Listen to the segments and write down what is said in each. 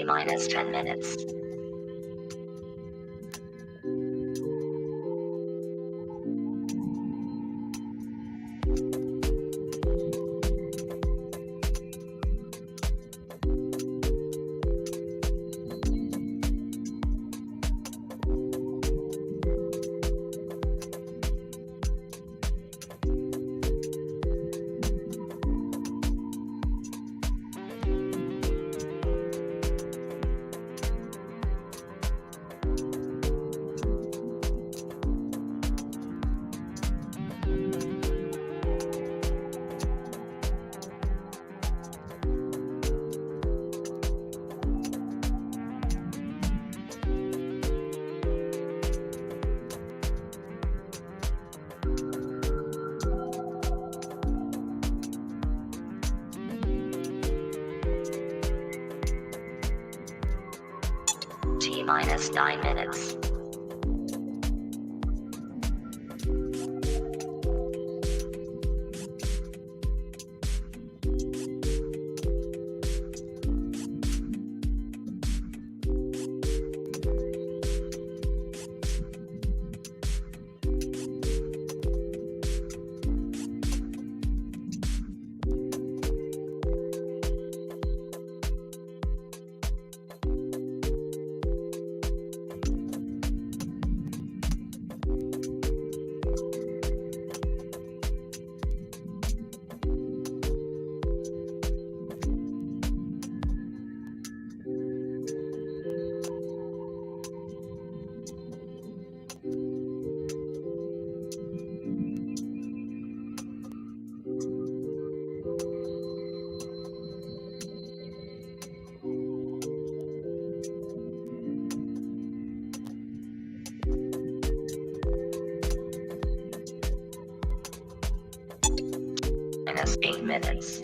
minus 10 minutes. Minus 9 minutes. minus 8 minutes.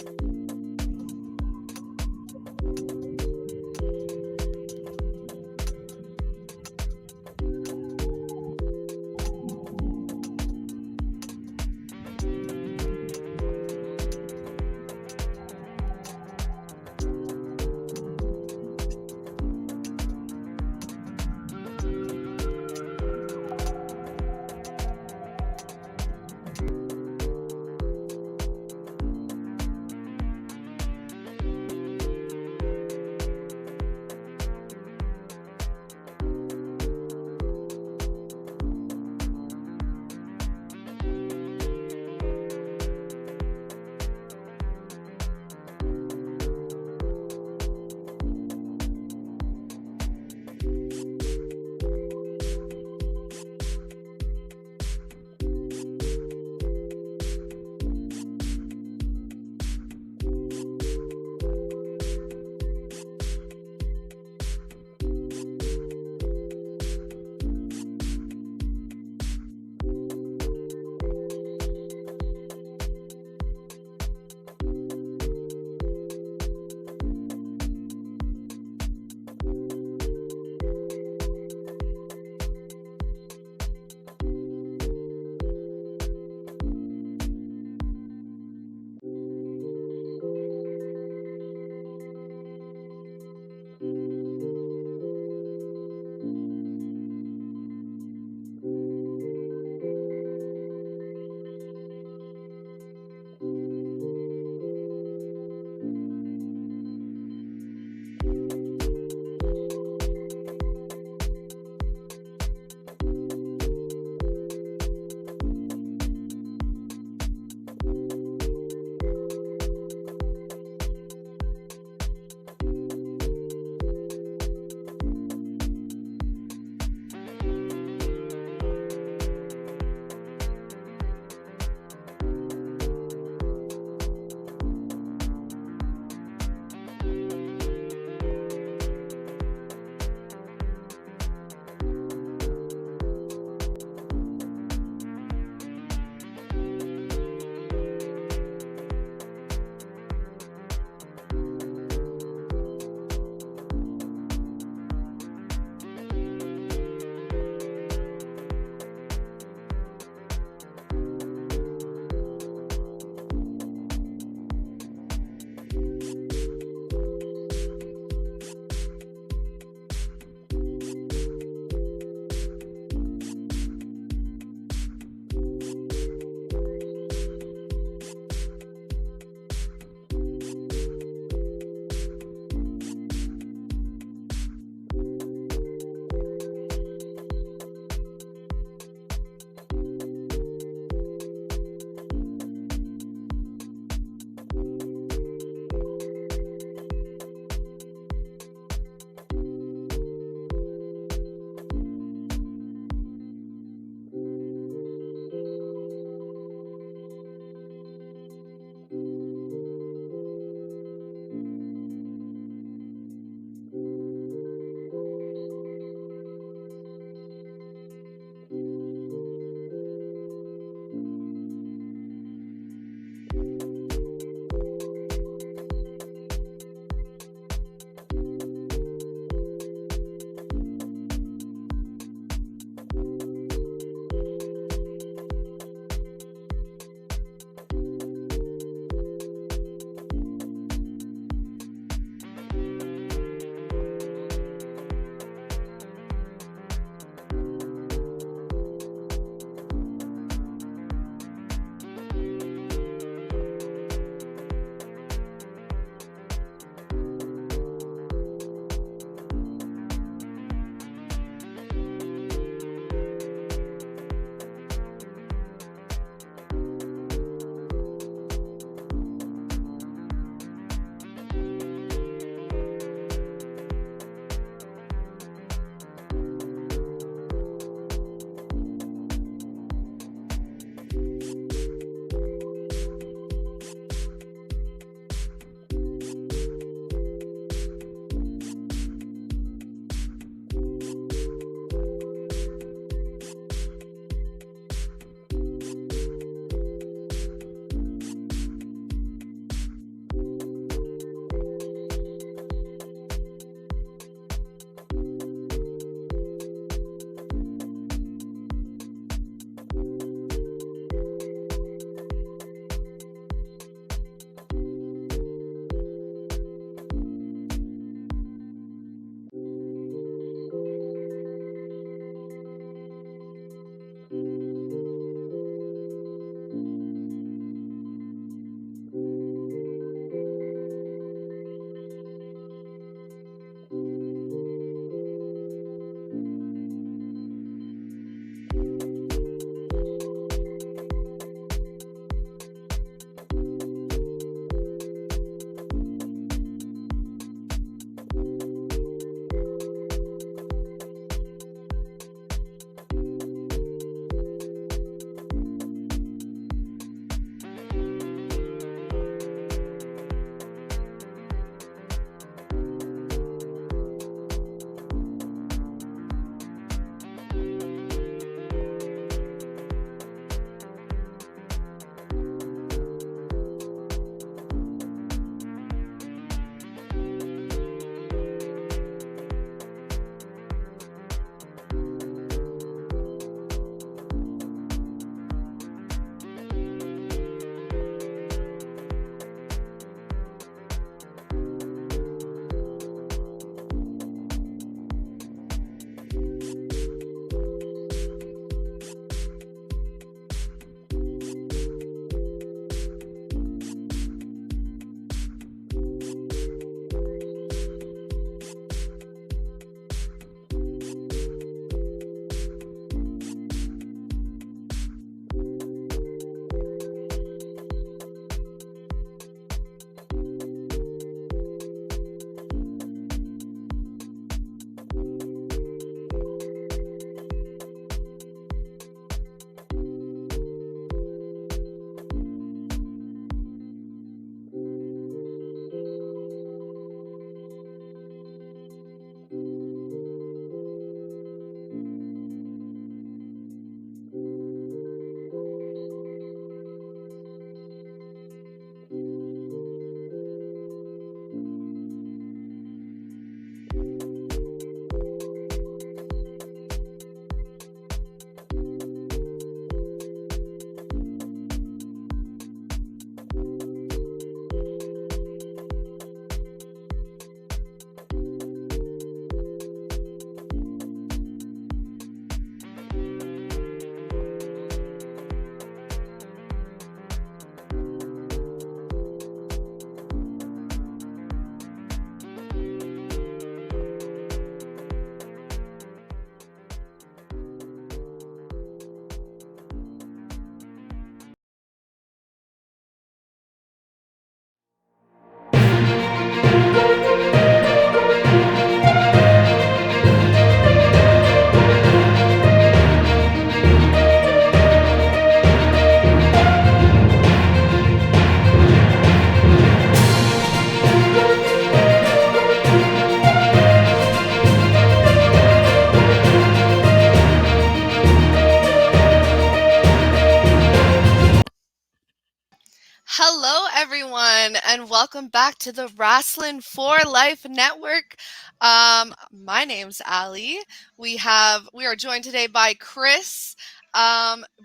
everyone, and welcome back to the Wrasslin for Life Network. My name's Ali. We are joined today by Chris,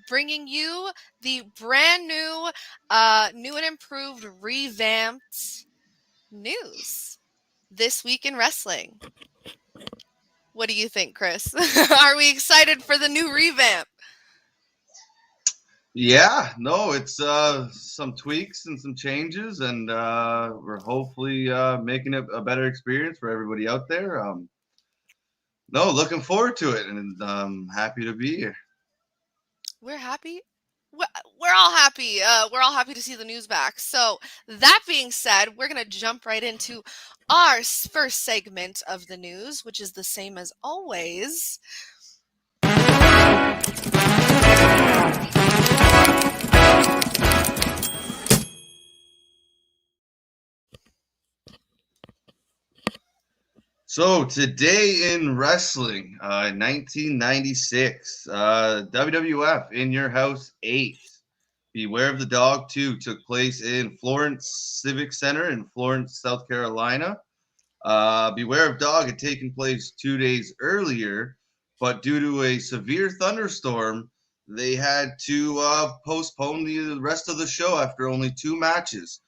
bringing you the brand new, new and improved, revamped news this week in wrestling. What do you think, Chris? Are we excited for the new revamp? Yeah, no, it's some tweaks and some changes, and we're hopefully making it a better experience for everybody out there. No, looking forward to it, and happy to be here. We're happy. We're all happy. We're all happy to see the news back. So that being said, we're gonna jump right into our first segment of the news, which is the same as always. So today in wrestling, 1996, WWF In Your House 8, Beware of the Dog 2 took place in Florence Civic Center in Florence, South Carolina. Beware of Dog had taken place 2 days earlier, but due to a severe thunderstorm, they had to postpone the rest of the show after only two matches.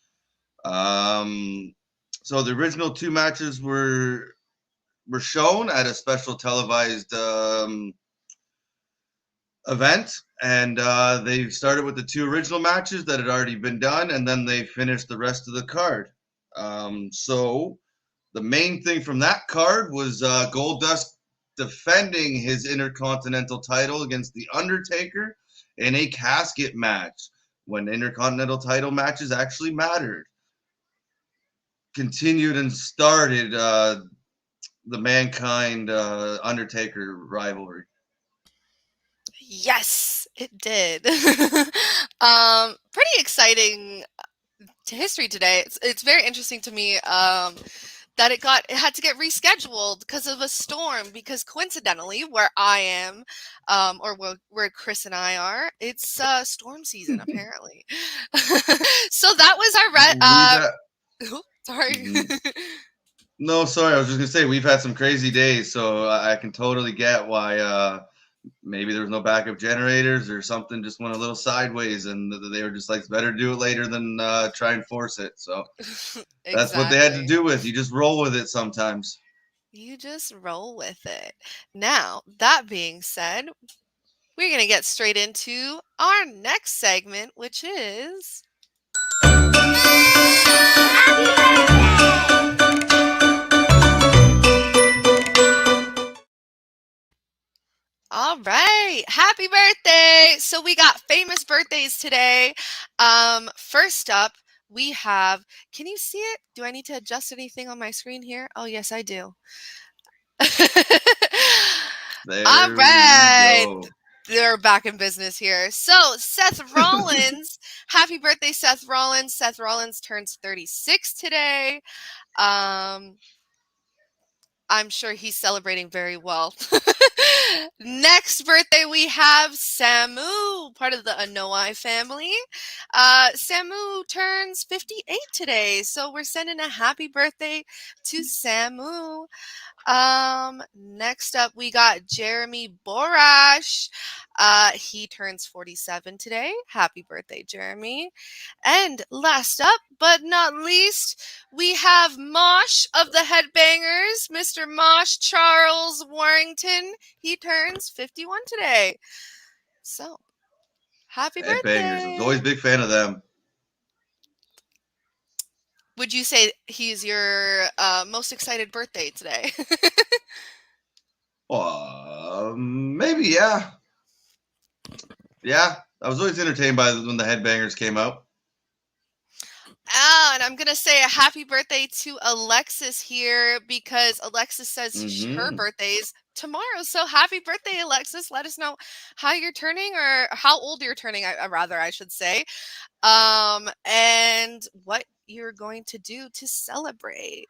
Um, so the original two matches were shown at a special televised event, and they started with the two original matches that had already been done, and then they finished the rest of the card. So the main thing from that card was Goldust defending his Intercontinental title against The Undertaker in a casket match when Intercontinental title matches actually mattered. Continued and started the Mankind Undertaker rivalry. Yes, it did. Pretty exciting history today. It's very interesting to me. That it had to get rescheduled because of a storm, because coincidentally where I am, or where Chris and I are, it's storm season apparently. So that was our sorry. No, sorry, I was just gonna say we've had some crazy days, so I can totally get why maybe there was no backup generators or something just went a little sideways, and they were just like, it's better to do it later than try and force it. So that's what they had to Exactly. do with. You just roll with it sometimes. You just roll with it. Now, that being said, we're going to get straight into our next segment, which is all right. Happy birthday. So we got famous birthdays today. First up, we have, can you see it? Do I need to adjust anything on my screen here? Oh, yes, I do. There All right. we go. They're back in business here. So Seth Rollins, happy birthday, Seth Rollins. Seth Rollins turns 36 today. I'm sure he's celebrating very well. Next birthday, we have Samu, part of the Anoa'i family. Samu turns 58 today, so we're sending a happy birthday to Samu. Next up, we got Jeremy Borash. He turns 47 today. Happy birthday, Jeremy. And last up, but not least, we have Mosh of the Headbangers, Mr. Mosh Charles Warrington. He turns 51 today. So, happy Headbangers. I was always a birthday. big fan of them. Would you say he's your most excited birthday today? Maybe, yeah. Yeah, I was always entertained by when the Headbangers came out. And I'm going to say a happy birthday to Alexis here, because Alexis says her birthday's tomorrow. So happy birthday, Alexis. Let us know how you're turning, or how old you're turning, I should say, and what you're going to do to celebrate.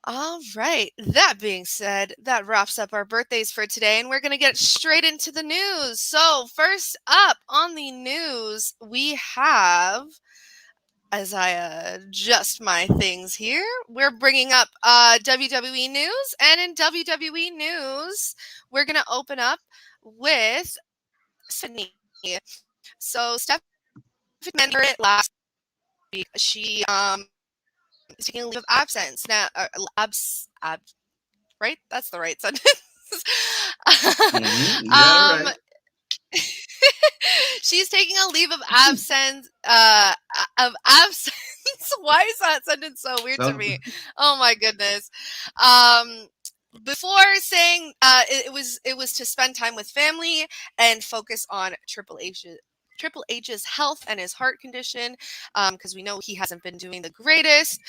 All right. That being said, that wraps up our birthdays for today, and we're going to get straight into the news. So first up on the news, we have as I adjust my things here, we're bringing up WWE news. And in WWE news, we're going to open up with Stephanie. So Stephanie mentioned it last week. She is taking a leave of absence now. Right? That's the right sentence. You got it right. She's taking a leave of absence. Why is that sentence so weird to me? Oh my goodness. Before saying it was to spend time with family and focus on Triple H's health and his heart condition, because we know he hasn't been doing the greatest.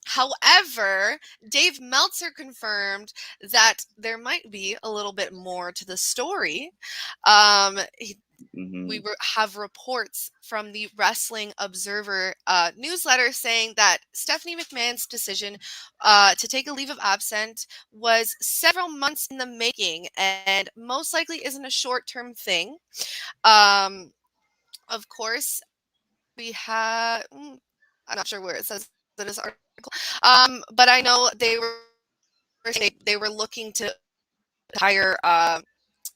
However, Dave Meltzer confirmed that there might be a little bit more to the story. We have reports from the Wrestling Observer newsletter saying that Stephanie McMahon's decision to take a leave of absence was several months in the making and most likely isn't a short-term thing. Of course, we have... I'm not sure where it says that this article. But I know they were looking to hire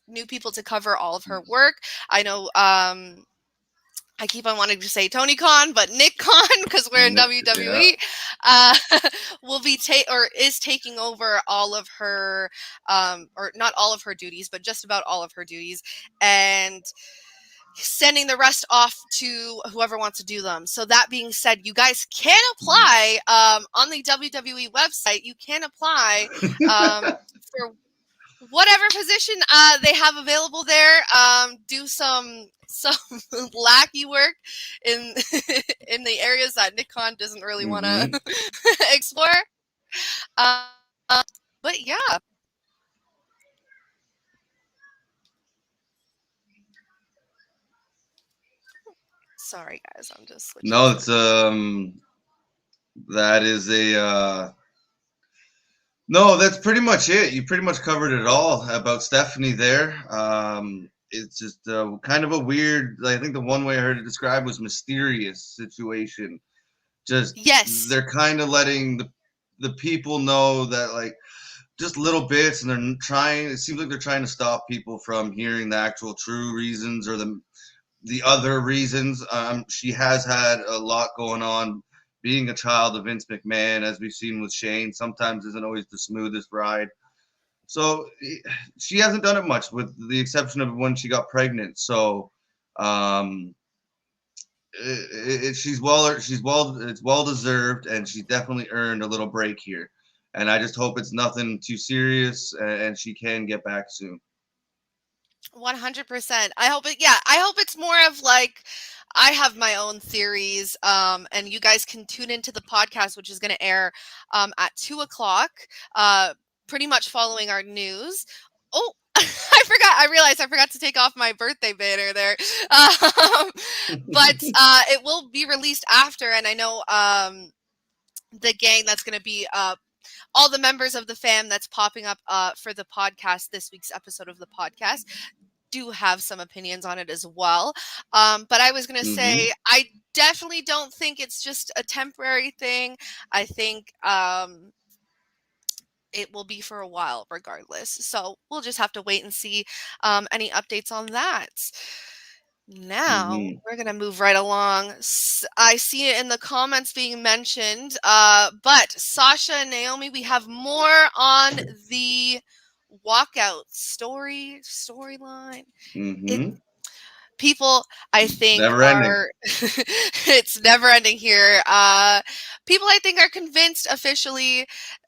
new people to cover all of her work. I know I keep on wanting to say Tony Khan, but Nick Khan, because we're in WWE, will be is taking over all of her, or not all of her duties, but just about all of her duties, and sending the rest off to whoever wants to do them. So that being said, you guys can apply on the WWE website. You can apply for whatever position they have available there. Do some lackey work in in the areas that Nick Khan doesn't really want to explore. But yeah. Sorry, guys, I'm just switching. No, it's that is a no, that's pretty much it. You pretty much covered it all about Stephanie there. It's just kind of a weird, I think the one way I heard it described was mysterious situation. Just yes, they're kind of letting the people know that, like, just little bits, and they're trying. It seems like they're trying to stop people from hearing the actual true reasons or the other reasons. She has had a lot going on. Being a child of Vince McMahon, as we've seen with Shane, sometimes isn't always the smoothest ride. So she hasn't done it much, with the exception of when she got pregnant. So it's well deserved, and she's definitely earned a little break here. And I just hope it's nothing too serious, and she can get back soon. 100%. I hope it's more of like, I have my own theories, and you guys can tune into the podcast, which is going to air at 2:00, pretty much following our news. Oh, I realized I forgot to take off my birthday banner there. But it will be released after, and I know the gang that's going to be all the members of the fam that's popping up for the podcast, this week's episode of the podcast, do have some opinions on it as well. But I was going to say, I definitely don't think it's just a temporary thing. I think it will be for a while regardless. So we'll just have to wait and see any updates on that. Now we're going to move right along. I see it in the comments being mentioned, but Sasha and Naomi, we have more on the walkout storyline. People, I think, it's never ending here. People, I think, are convinced officially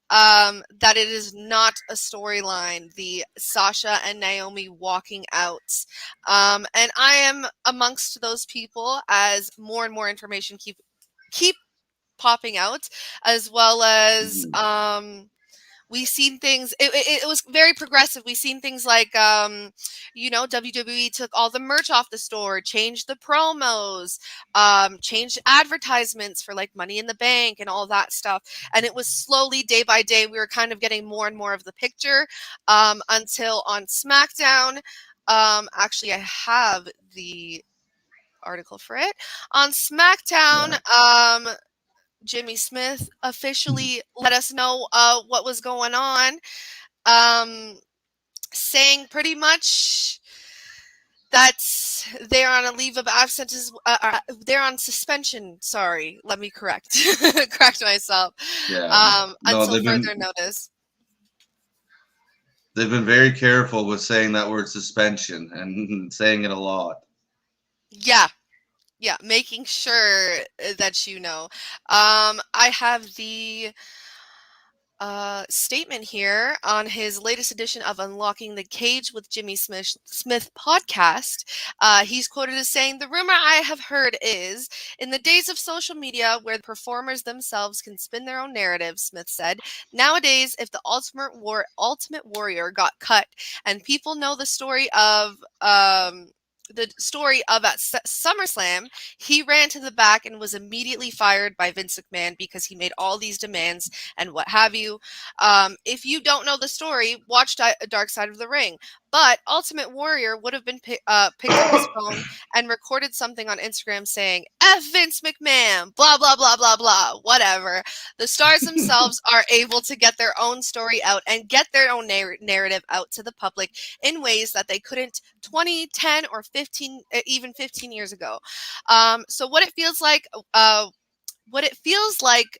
that it is not a storyline, the Sasha and Naomi walking out. And I am amongst those people, as more and more information keep popping out, as well as we've seen things, it was very progressive. We've seen things like, WWE took all the merch off the store, changed the promos, changed advertisements for like Money in the Bank and all that stuff. And it was slowly, day by day, we were kind of getting more and more of the picture, until on SmackDown, actually I have the article for it. On SmackDown, Jimmy Smith officially let us know what was going on, saying pretty much that they're on a leave of absence. They're on suspension. Sorry, let me correct myself. Yeah. Until further notice. They've been very careful with saying that word suspension and saying it a lot. Yeah, making sure that you know. I have the statement here on his latest edition of Unlocking the Cage with Jimmy Smith podcast. He's quoted as saying, "The rumor I have heard is, in the days of social media where the performers themselves can spin their own narrative," Smith said, "nowadays, if the Ultimate Warrior got cut and people know the story of at SummerSlam, he ran to the back and was immediately fired by Vince McMahon because he made all these demands and what have you. If you don't know the story, watch Dark Side of the Ring. But Ultimate Warrior would have been picked up his phone and recorded something on Instagram saying, 'F Vince McMahon, blah, blah, blah, blah, blah,' whatever. The stars themselves are able to get their own story out and get their own narrative out to the public in ways that they couldn't 20, 10, or 15, even 15 years ago. So what it feels like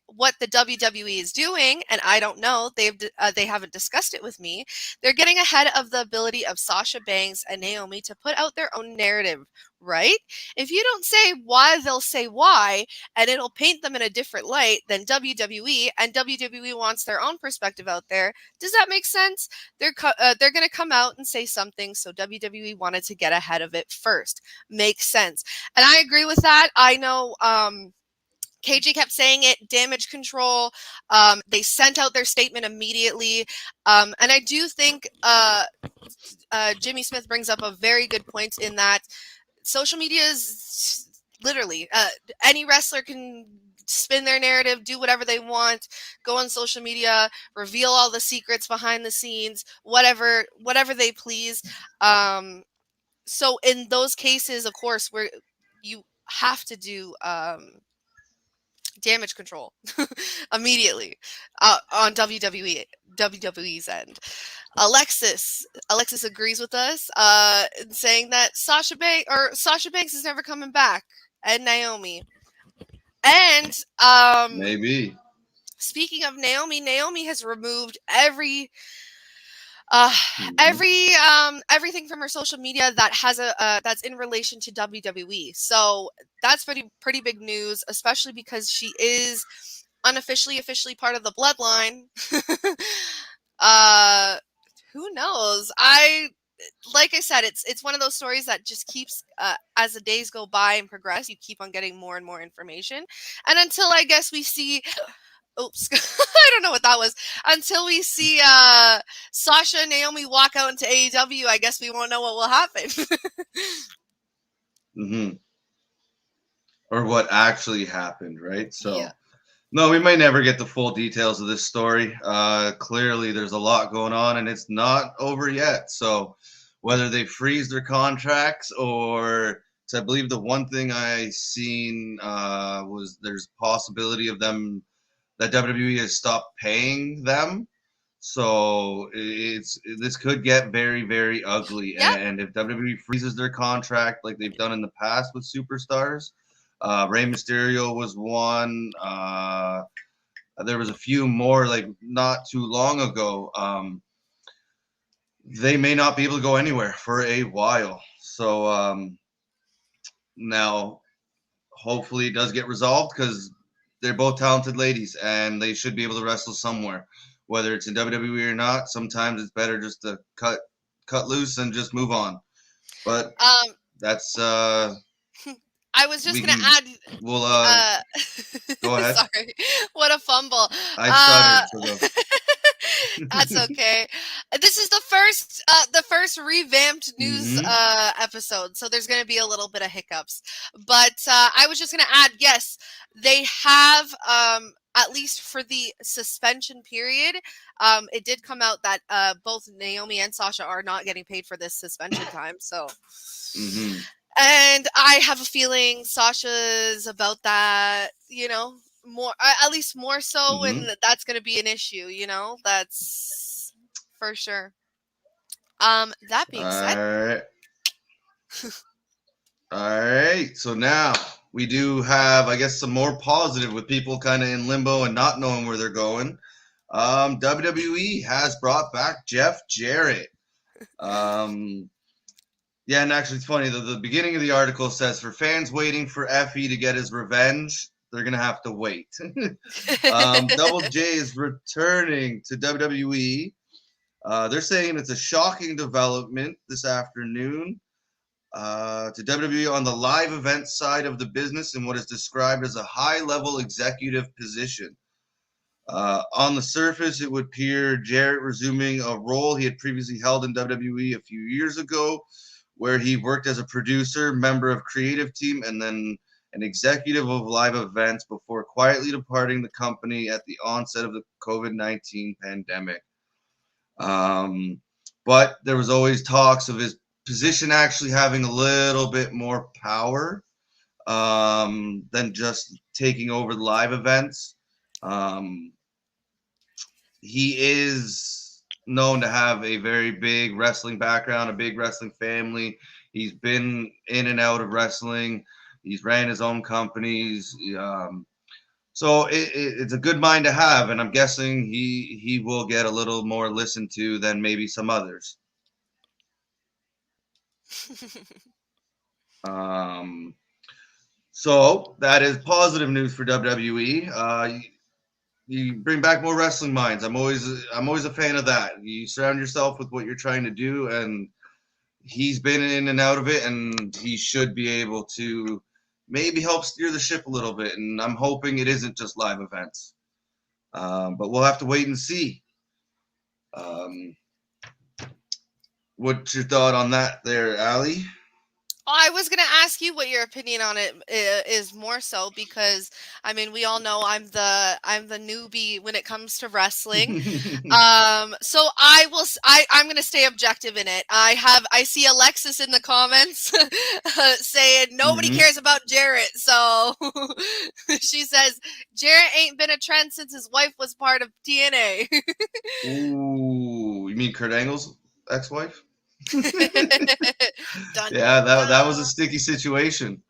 what the WWE is doing, and I don't know, they haven't discussed it with me. They're getting ahead of the ability of Sasha Banks and Naomi to put out their own narrative, right? If you don't say why, they'll say why, and it'll paint them in a different light than WWE, and WWE wants their own perspective out there. Does that make sense? They're going to come out and say something, so WWE wanted to get ahead of it first. Makes sense. And I agree with that. I know KG kept saying it, damage control. They sent out their statement immediately. And I do think Jimmy Smith brings up a very good point in that social media is literally any wrestler can spin their narrative, do whatever they want, go on social media, reveal all the secrets behind the scenes, whatever they please. So in those cases, of course, where you have to do damage control immediately on WWE's end. Alexis agrees with us in saying that Sasha Banks is never coming back, and Naomi. And Maybe. Speaking of Naomi has removed everything from her social media that has that's in relation to WWE. So that's pretty big news, especially because she is officially part of the bloodline. Who knows? Like I said, it's one of those stories that just keeps as the days go by and progress, you keep on getting more and more information, and until I guess we see. Oops, I don't know what that was. Until we see Sasha and Naomi walk out into AEW, I guess we won't know what will happen. Or what actually happened, right? So, yeah. No, we might never get the full details of this story. Clearly, there's a lot going on, and it's not over yet. So, whether they freeze their contracts or, I believe the one thing I seen was there's possibility of them that WWE has stopped paying them. So this could get very, very ugly. Yep. And if WWE freezes their contract like they've done in the past with superstars, Rey Mysterio was one. There was a few more like not too long ago. They may not be able to go anywhere for a while. So now hopefully it does get resolved because they're both talented ladies and they should be able to wrestle somewhere, whether it's in WWE or not. Sometimes it's better just to cut loose and just move on. But that's I was just gonna add. We'll go ahead. Sorry, what a fumble! I stuttered. That's okay. This is the first revamped news episode, so there's going to be a little bit of hiccups. But I was just going to add, yes, they have at least for the suspension period. It did come out that both Naomi and Sasha are not getting paid for this suspension time. So. And I have a feeling Sasha's about that, more, at least more so, Hmm. and that's going to be an issue, that's for sure. That All being said, right. All right. So now we do have, I guess, some more positive with people kind of in limbo and not knowing where they're going. WWE has brought back Jeff Jarrett. Um, yeah, and actually, it's funny. The beginning of the article says for fans waiting for Effie to get his revenge, they're gonna have to wait. Double J is returning to WWE. They're saying it's a shocking development this afternoon to WWE on the live event side of the business in what is described as a high-level executive position. On the surface, it would appear Jarrett resuming a role he had previously held in WWE a few years ago, where he worked as a producer, member of creative team, and then an executive of live events before quietly departing the company at the onset of the COVID-19 pandemic. But there was always talks of his position actually having a little bit more power than just taking over the live events. Um, he is known to have a very big wrestling background, a big wrestling family. He's been in and out of wrestling. He's ran his own companies. So it's a good mind to have, and I'm guessing he will get a little more listened to than maybe some others. Um, so that is positive news for WWE. You bring back more wrestling minds. I'm always a fan of that. You surround yourself with what you're trying to do, and he's been in and out of it, and he should be able to maybe help steer the ship a little bit. And I'm hoping it isn't just live events, but we'll have to wait and see. Um, what's your thought on that, there, Allie? I was going to ask you what your opinion on it is more so because I mean we all know I'm the newbie when it comes to wrestling. So I'm going to stay objective in it. I see Alexis in the comments saying nobody Mm-hmm. cares about Jarrett. So she says Jarrett ain't been a trend since his wife was part of TNA. Ooh, you mean Kurt Angle's ex-wife? Dun, Yeah, that was a dun. sticky situation.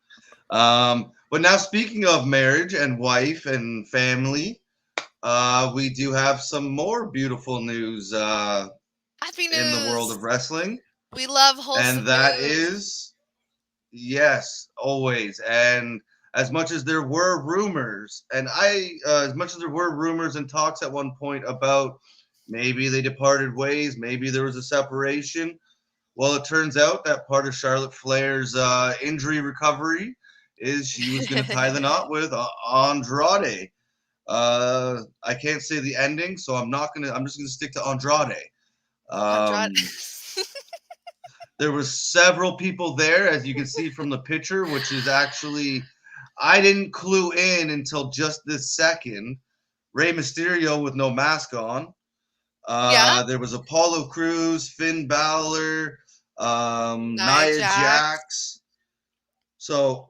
But now speaking of marriage and wife and family, we do have some more beautiful news Happy in the world news. of wrestling, We love wholesome and that news. is yes, always. And as much as there were rumors, as much as there were rumors and talks at one point about maybe they departed ways, maybe there was a separation. Well, it turns out that part of Charlotte Flair's injury recovery is she was going to tie the knot with Andrade. I can't say the ending, so I'm just gonna stick to Andrade. Andrade. There was several people there, as you can see from the picture, which is actually I didn't clue in until just this second. Rey Mysterio with no mask on. Yeah. There was Apollo Crews, Finn Balor, Nia Nia Jax. Jax. So,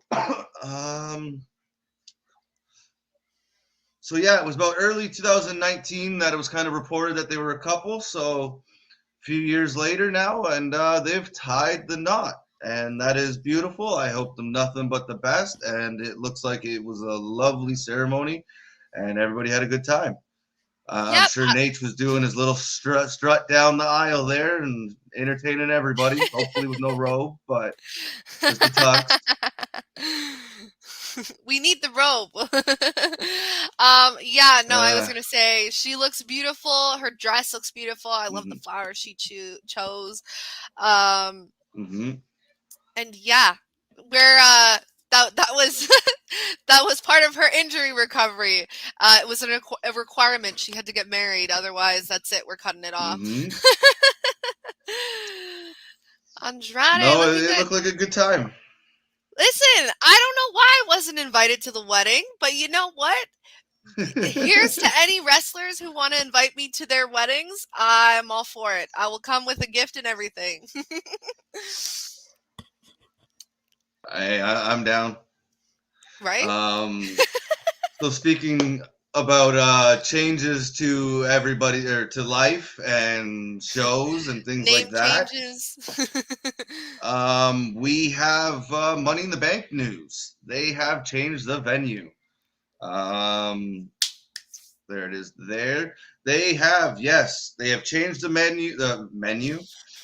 so yeah, it was about early 2019 that it was kind of reported that they were a couple. So a few years later now, and they've tied the knot, and that is beautiful. I hope them nothing but the best, and it looks like it was a lovely ceremony, and everybody had a good time. I'm Yep. sure Nate was doing his little strut down the aisle there and entertaining everybody, hopefully with no robe, but just a tux. We need the robe. Yeah, no, I was gonna say she looks beautiful. Her dress looks beautiful. I love the flowers she chose. Mm-hmm. And yeah, where that was that was part of her injury recovery. It was a requirement. She had to get married, otherwise that's it. We're cutting it off. Mm-hmm. Andrade, No, looking it good. looked like a good time. Listen, I don't know why I wasn't invited to the wedding, but you know what? Here's to any wrestlers who want to invite me to their weddings. I'm all for it. I will come with a gift and everything. I'm down. Right? So speaking about changes to everybody or to life and shows and things Name like that, changes. we have Money in the Bank news. They have changed the venue. There it is. There they have. Yes, they have changed the menu. The menu.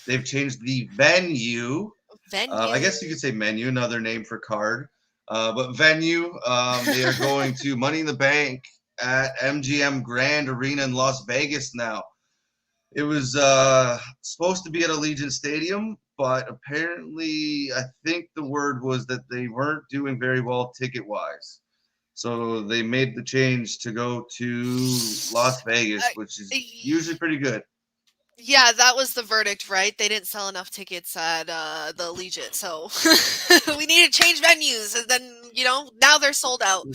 They've changed the venue. Venue. I guess you could say menu, another name for card. But venue. They are going to Money in the Bank at MGM Grand Arena in Las Vegas now. It was supposed to be at Allegiant Stadium, but apparently, I think the word was that they weren't doing very well ticket-wise. So they made the change to go to Las Vegas, which is usually pretty good. Yeah, that was the verdict, right? They didn't sell enough tickets at the Allegiant, so we need to change venues, and then now they're sold out.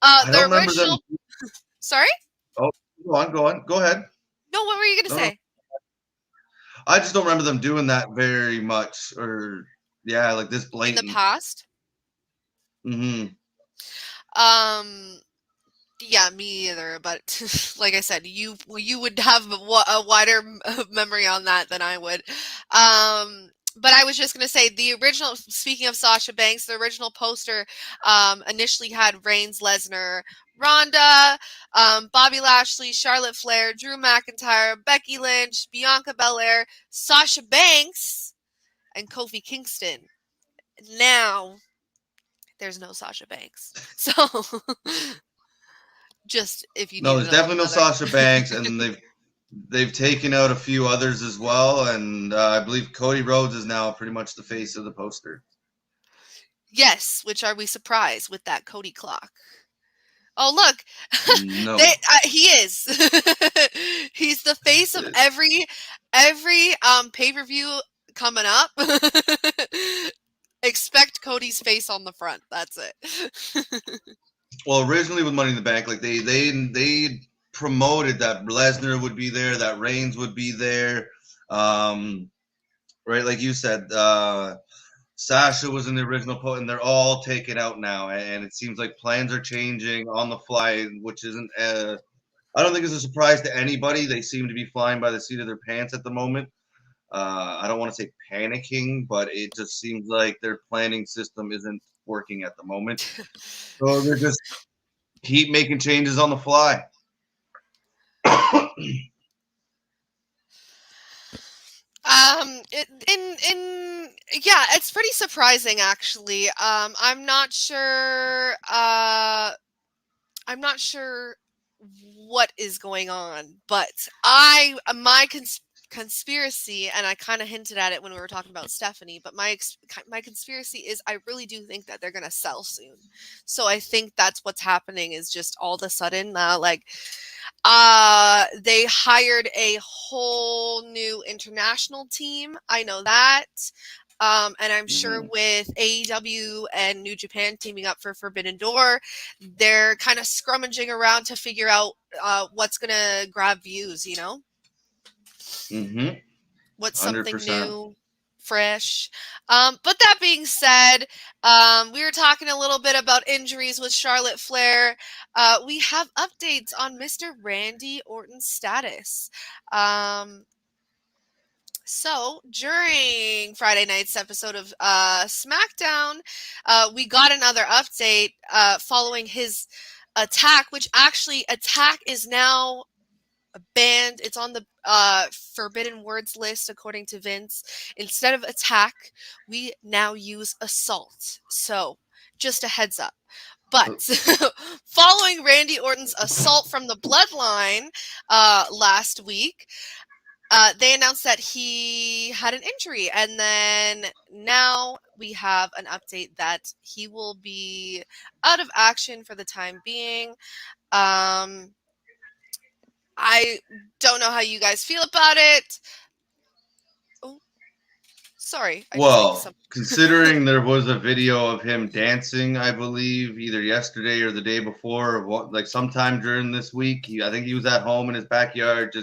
I The don't remember them. original. Sorry? Oh, go on. Go ahead. No, what were you gonna say? I just don't remember them doing that very much, or like this blatant. In the past? Mm-hmm. Yeah, me either. But like I said, you would have a wider memory on that than I would. But I was just gonna say the original. Speaking of Sasha Banks, the original poster initially had Reigns, Lesnar, Ronda, Bobby Lashley, Charlotte Flair, Drew McIntyre, Becky Lynch, Bianca Belair, Sasha Banks, and Kofi Kingston. Now there's no Sasha Banks. So just if you no, there's definitely no Sasha Banks, and they've taken out a few others as well, and I believe Cody Rhodes is now pretty much the face of the poster. Yes, which are we surprised with that Cody clock? Oh look, no, he is. He's the face of every pay-per-view coming up. Expect Cody's face on the front. That's it. Well, originally with Money in the Bank, like they promoted that Lesnar would be there, that Reigns would be there, right? Like you said, Sasha was in the original post, and they're all taken out now, and it seems like plans are changing on the fly, which isn't. I don't think it's a surprise to anybody. They seem to be flying by the seat of their pants at the moment. I don't want to say panicking, but it just seems like their planning system isn't working at the moment. So they're just keep making changes on the fly. Yeah, it's pretty surprising actually. I'm not sure what is going on, but my conspiracy, and I kind of hinted at it when we were talking about Stephanie, but my conspiracy is I really do think that they're going to sell soon. So I think that's what's happening is just all of a sudden they hired a whole new international team. I know that. And I'm sure with AEW and New Japan teaming up for Forbidden Door, they're kind of scrummaging around to figure out what's going to grab views, Mm-hmm. What's something 100%. new, fresh. But that being said, we were talking a little bit about injuries with Charlotte Flair. We have updates on Mr. Randy Orton's status. So during Friday night's episode of SmackDown, we got another update following his attack, which actually attack is now banned. It's on the forbidden words list, according to Vince. Instead of attack, we now use assault. So just a heads up. But following Randy Orton's assault from the Bloodline last week, they announced that he had an injury, and then now we have an update that he will be out of action for the time being. I don't know how you guys feel about it. Oh, sorry. Well, considering there was a video of him dancing, I believe, either yesterday or the day before, or sometime during this week, I think he was at home in his backyard.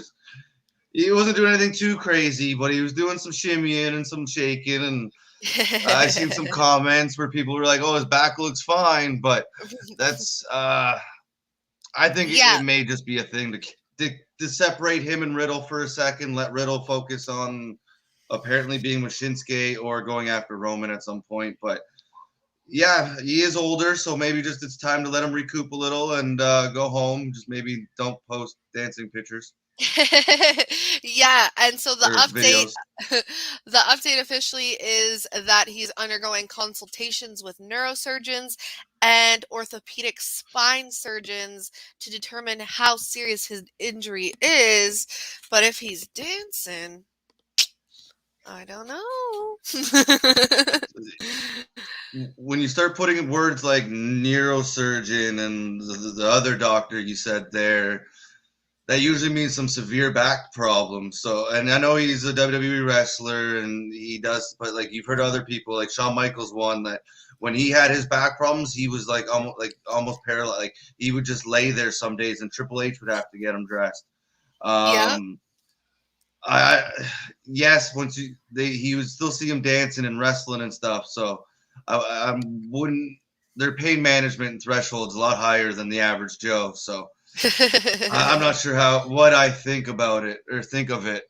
He wasn't doing anything too crazy, but he was doing some shimmying and some shaking, and I seen some comments where people were like, "Oh, his back looks fine," but that's I think Yeah. it may just be a thing to separate him and Riddle for a second. Let Riddle focus on apparently being with Shinsuke or going after Roman at some point. But yeah, he is older, so maybe just it's time to let him recoup a little and go home. Just maybe don't post dancing pictures Yeah, and so the or update videos. the update officially is that he's undergoing consultations with neurosurgeons and orthopedic spine surgeons to determine how serious his injury is. But if he's dancing, I don't know. When you start putting in words like neurosurgeon and the other doctor you said there, that usually means some severe back problems. So, and I know he's a WWE wrestler and he does, but like you've heard other people, like Shawn Michaels, one that when he had his back problems, he was like almost paralyzed. Like he would just lay there some days, and Triple H would have to get him dressed. Yeah. I yes, he would still see him dancing and wrestling and stuff. So I wouldn't. Their pain management threshold's a lot higher than the average Joe. So I'm not sure what I think about it or think of it,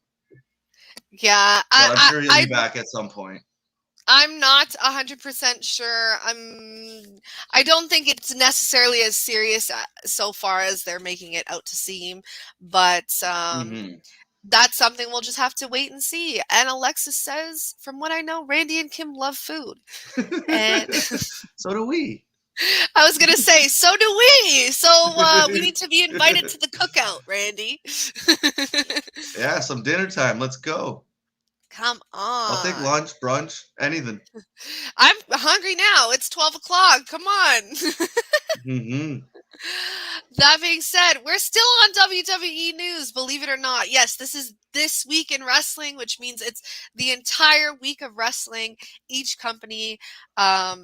Yeah, but I'm sure he'll be back at some point. I'm not 100% sure. I don't think it's necessarily as serious so far as they're making it out to seem, but that's something we'll just have to wait and see. And Alexis says, from what I know, Randy and Kim love food. And so do we. I was going to say, so do we. So we need to be invited to the cookout, Randy. Yeah, some dinner time. Let's go. Come on. I'll take lunch, brunch, anything. I'm hungry now. It's 12 o'clock. Come on. That being said, we're still on WWE news, believe it or not. Yes, this is This Week in Wrestling, which means it's the entire week of wrestling. Each company,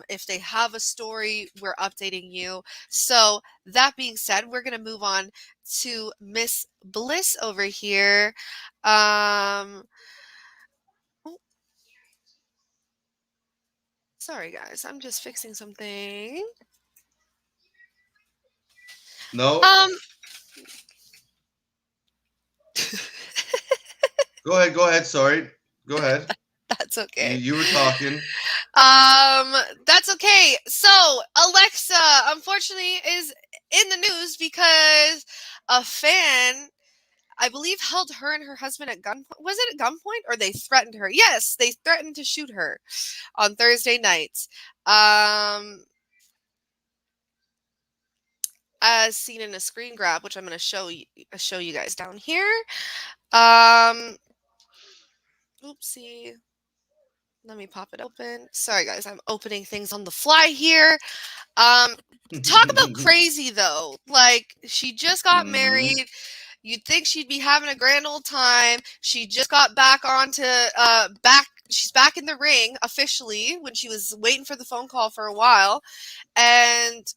if they have a story, we're updating you. So that being said, we're going to move on to Miss Bliss over here. Sorry, guys. I'm just fixing something. No. Go ahead. Sorry. Go ahead. That's okay. You were talking. That's okay. So Alexa, unfortunately, is in the news because a fan, I believe, held her and her husband at gunpoint. Was it at gunpoint or they threatened her? Yes, they threatened to shoot her on Thursday night. As seen in a screen grab, which I'm going to show you guys down here. Oopsie. Let me pop it open. Sorry, guys. I'm opening things on the fly here. Talk about crazy, though. Like, she just got married. You'd think she'd be having a grand old time. She just got back she's back in the ring officially when she was waiting for the phone call for a while. And,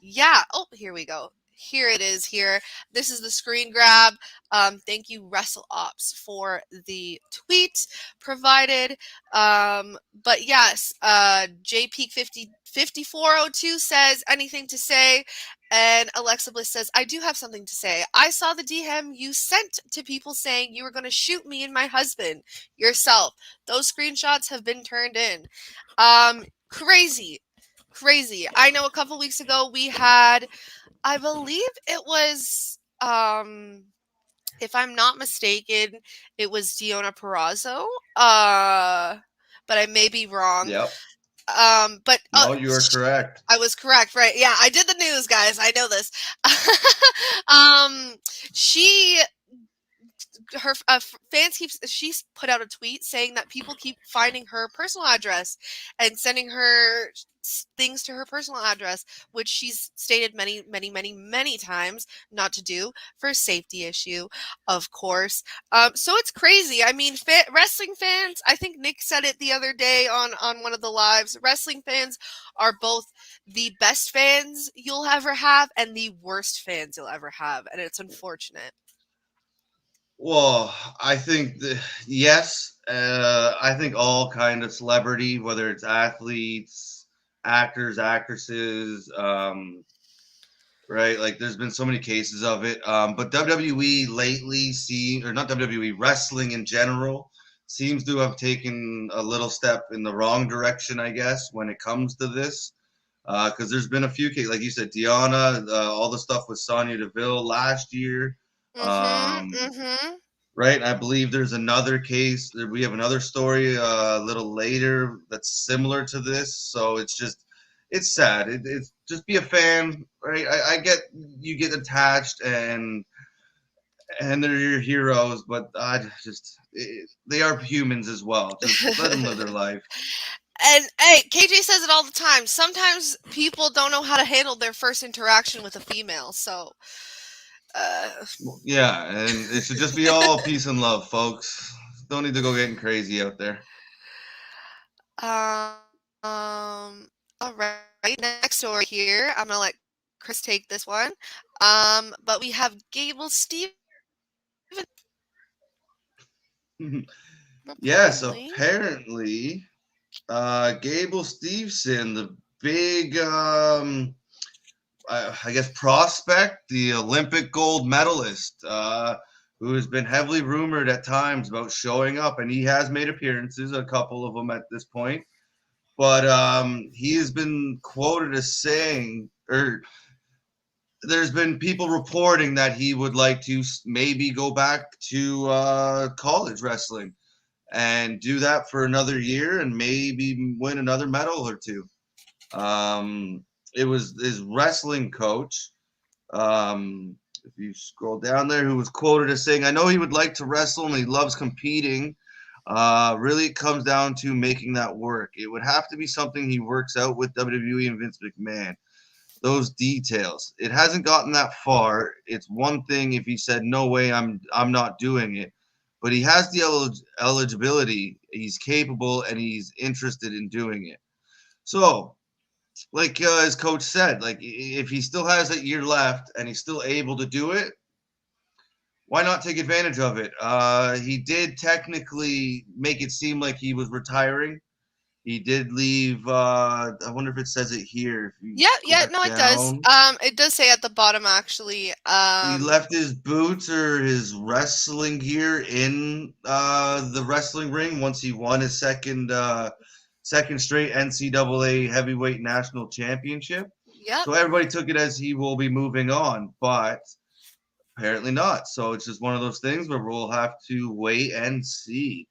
yeah. Oh, here we go. Here it is here. This is the screen grab. Thank you, WrestleOps, for the tweet provided. But yes, JP5402 says, anything to say? And Alexa Bliss says, I do have something to say. I saw the DM you sent to people saying you were going to shoot me and my husband yourself. Those screenshots have been turned in. Crazy. I know a couple weeks ago we had, I believe it was, if I'm not mistaken, it was Deonna Purrazzo. But I may be wrong. Yep. But no, you are correct. I was correct, right? Yeah, I did the news, guys. I know this. Her fans she's put out a tweet saying that people keep finding her personal address and sending her things to her personal address, which she's stated many times not to do for safety issue, of course. So it's crazy. I mean, wrestling fans, I think Nick said it the other day on one of the lives, wrestling fans are both the best fans you'll ever have and the worst fans you'll ever have, and it's unfortunate. Well, I think yes, I think all kind of celebrity, whether it's athletes, actors, actresses, right? Like there's been so many cases of it. But WWE lately or not WWE, wrestling in general seems to have taken a little step in the wrong direction, I guess, when it comes to this. Because there's been a few cases, like you said, Deanna, all the stuff with Sonya Deville last year. Mm-hmm. Mm-hmm. Right? I believe there's another case. We have another story a little later that's similar to this. So it's sad. It's just be a fan, right? I get you get attached and they're your heroes, but they are humans as well. Just let them live their life. And hey, KJ says it all the time. Sometimes people don't know how to handle their first interaction with a female. So, Yeah, and it should just be all peace and love, folks. Don't need to go getting crazy out there. all right. Next story here. I'm gonna let Chris take this one. But we have Gable Stevens. Yes, Apparently. apparently, Gable Steveson, the big, I guess, prospect, the Olympic gold medalist, who has been heavily rumored at times about showing up, and he has made appearances, a couple of them at this point. But he has been quoted as saying, or there's been people reporting that he would like to maybe go back to college wrestling and do that for another year and maybe win another medal or two. It was his wrestling coach, if you scroll down there, who was quoted as saying, I know he would like to wrestle and he loves competing. Really, it comes down to making that work. It would have to be something he works out with WWE and Vince McMahon. Those details. It hasn't gotten that far. It's one thing if he said, no way, I'm not doing it. But he has the eligibility. He's capable and he's interested in doing it. So, like his coach said, like if he still has that year left and he's still able to do it, why not take advantage of it? He did technically make it seem like he was retiring. He did leave. I wonder if it says it here. If you go Yeah, back no, it does. down, It does say at the bottom actually. he left his boots or his wrestling gear in the wrestling ring once he won his second straight NCAA heavyweight national championship. Yep. So everybody took it as he will be moving on, but apparently not. So it's just one of those things where we'll have to wait and see.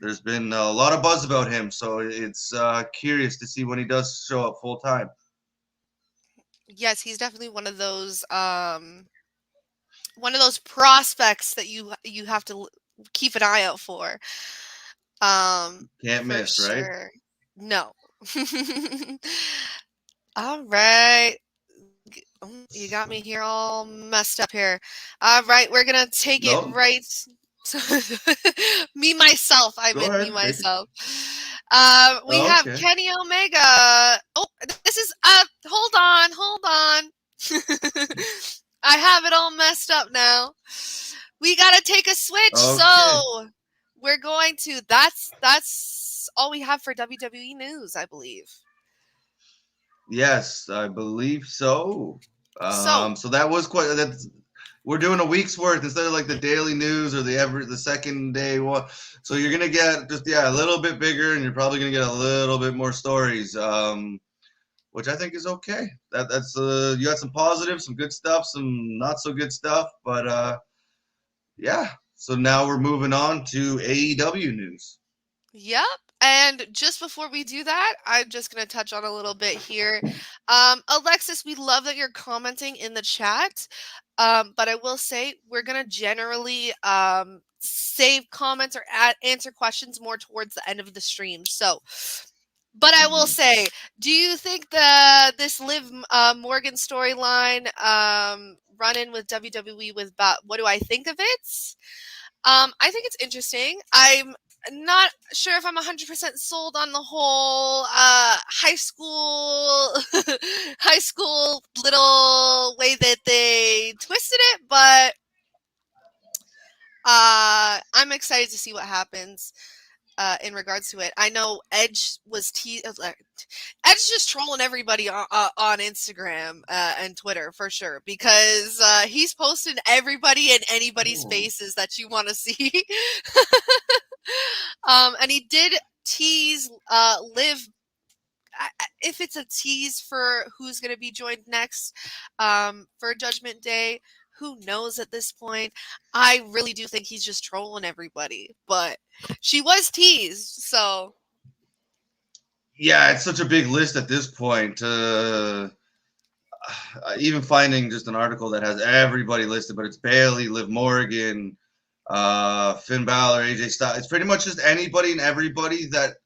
There's been a lot of buzz about him, so it's curious to see when he does show up full time. Yes, he's definitely one of those prospects that you have to keep an eye out for. Can't For miss, right? sure. No. All right. You got me here all messed up here. All right, we're gonna take it No, right. Me myself. I go meant me ahead. Take it. myself. We Oh, have okay. Kenny Omega. Oh, this is hold on. I have it all messed up now. We gotta take a switch. Okay. So we're going to. That's all we have for WWE news, I believe. Yes, I believe so. So So that was quite. That's we're doing a week's worth instead of like the daily news or the second day one. So you're gonna get just a little bit bigger, and you're probably gonna get a little bit more stories. Which I think is okay. That's you got some positive, some good stuff, some not so good stuff, but yeah. So now we're moving on to AEW news. yep. And just before we do that, I'm just going to touch on a little bit here. Alexis, we love that you're commenting in the chat. But I will say we're going to generally save comments or answer questions more towards the end of the stream. So, but I will say, do you think this Liv Morgan storyline run in with WWE with what do I think of it? I think it's interesting. I'm not sure if I'm 100% sold on the whole high school high school little way that they twisted it, but I'm excited to see what happens in regards to it. I know Edge was Edge just trolling everybody on Instagram and Twitter for sure, because he's posting everybody and anybody's Ooh. faces that you want to see. And he did tease Liv. If it's a tease for who's going to be joined next for Judgment Day, who knows at this point? I really do think he's just trolling everybody, but she was teased, so. Yeah, it's such a big list at this point. Even finding just an article that has everybody listed, but it's Bailey, Liv Morgan, Finn Balor, AJ Styles. It's pretty much just anybody and everybody that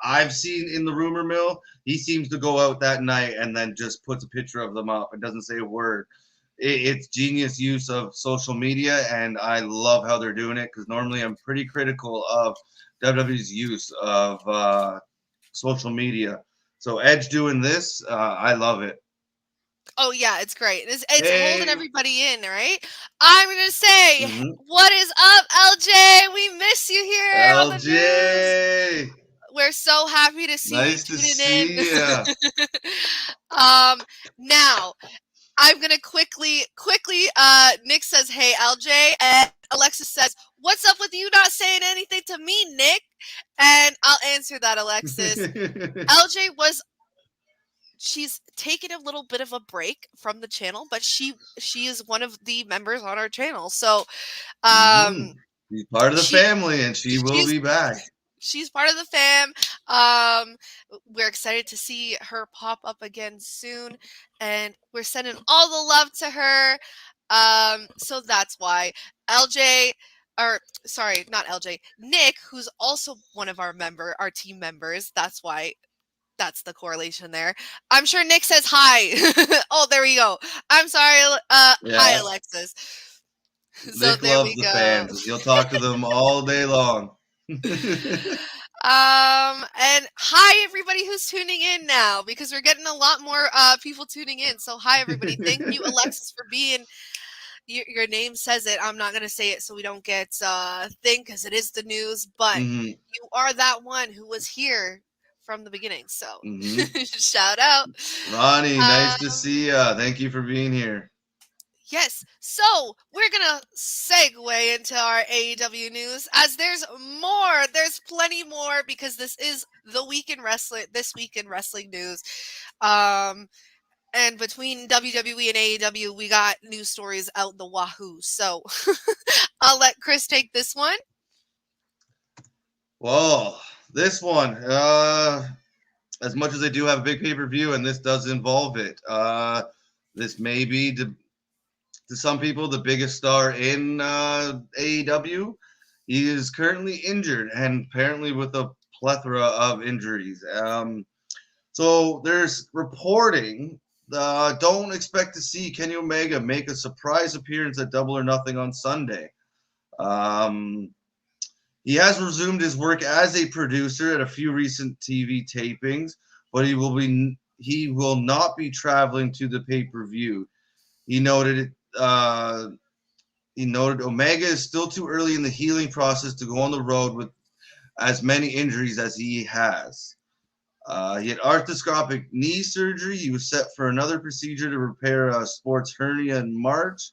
I've seen in the rumor mill. He seems to go out that night and then just puts a picture of them up and doesn't say a word. It's genius use of social media, and I love how they're doing it, because normally I'm pretty critical of WWE's use of social media. So Edge doing this, I love it. Oh yeah, it's great. It's holding Hey. everybody in, right? I'm gonna say, Mhm. what is up, LJ? We miss you here on the news. LJ, We're so happy to see nice you to tuning see in. ya. Now I'm gonna quickly. Nick says, "Hey, LJ," and Alexis says, "What's up with you not saying anything to me, Nick?" And I'll answer that, Alexis. LJ she's taken a little bit of a break from the channel, but she is one of the members on our channel. So She's part of the family, and she will be back. She's part of the fam. We're excited to see her pop up again soon, and we're sending all the love to her. So that's why LJ, or sorry, not LJ, Nick, who's also one of our team members. That's why. That's the correlation there. I'm sure Nick says hi. Oh, there we go. I'm sorry. Hi, Alexis. So Nick there loves we the go. fans. He'll talk to them all day long. And hi everybody who's tuning in now, because we're getting a lot more people tuning in. So hi everybody. Thank you, Alexis, for being. Your name says it. I'm not gonna say it so we don't get thing, because it is the news. But you are that one who was here from the beginning. So shout out, Ronnie. Nice to see ya. Thank you for being here. Yes, so we're gonna segue into our AEW news, as there's plenty more, because this is this week in wrestling news. And between WWE and AEW, we got news stories out the wahoo. So I'll let Chris take this one. Well, this one, as much as I do have a big pay-per-view, and this does involve it, this may be to some people the biggest star in AEW. He is currently injured, and apparently with a plethora of injuries. So there's reporting. Don't expect to see Kenny Omega make a surprise appearance at Double or Nothing on Sunday. He has resumed his work as a producer at a few recent TV tapings, but he will not be traveling to the pay-per-view. He noted Omega is still too early in the healing process to go on the road with as many injuries as he has. He had arthroscopic knee surgery. He was set for another procedure to repair a sports hernia in March.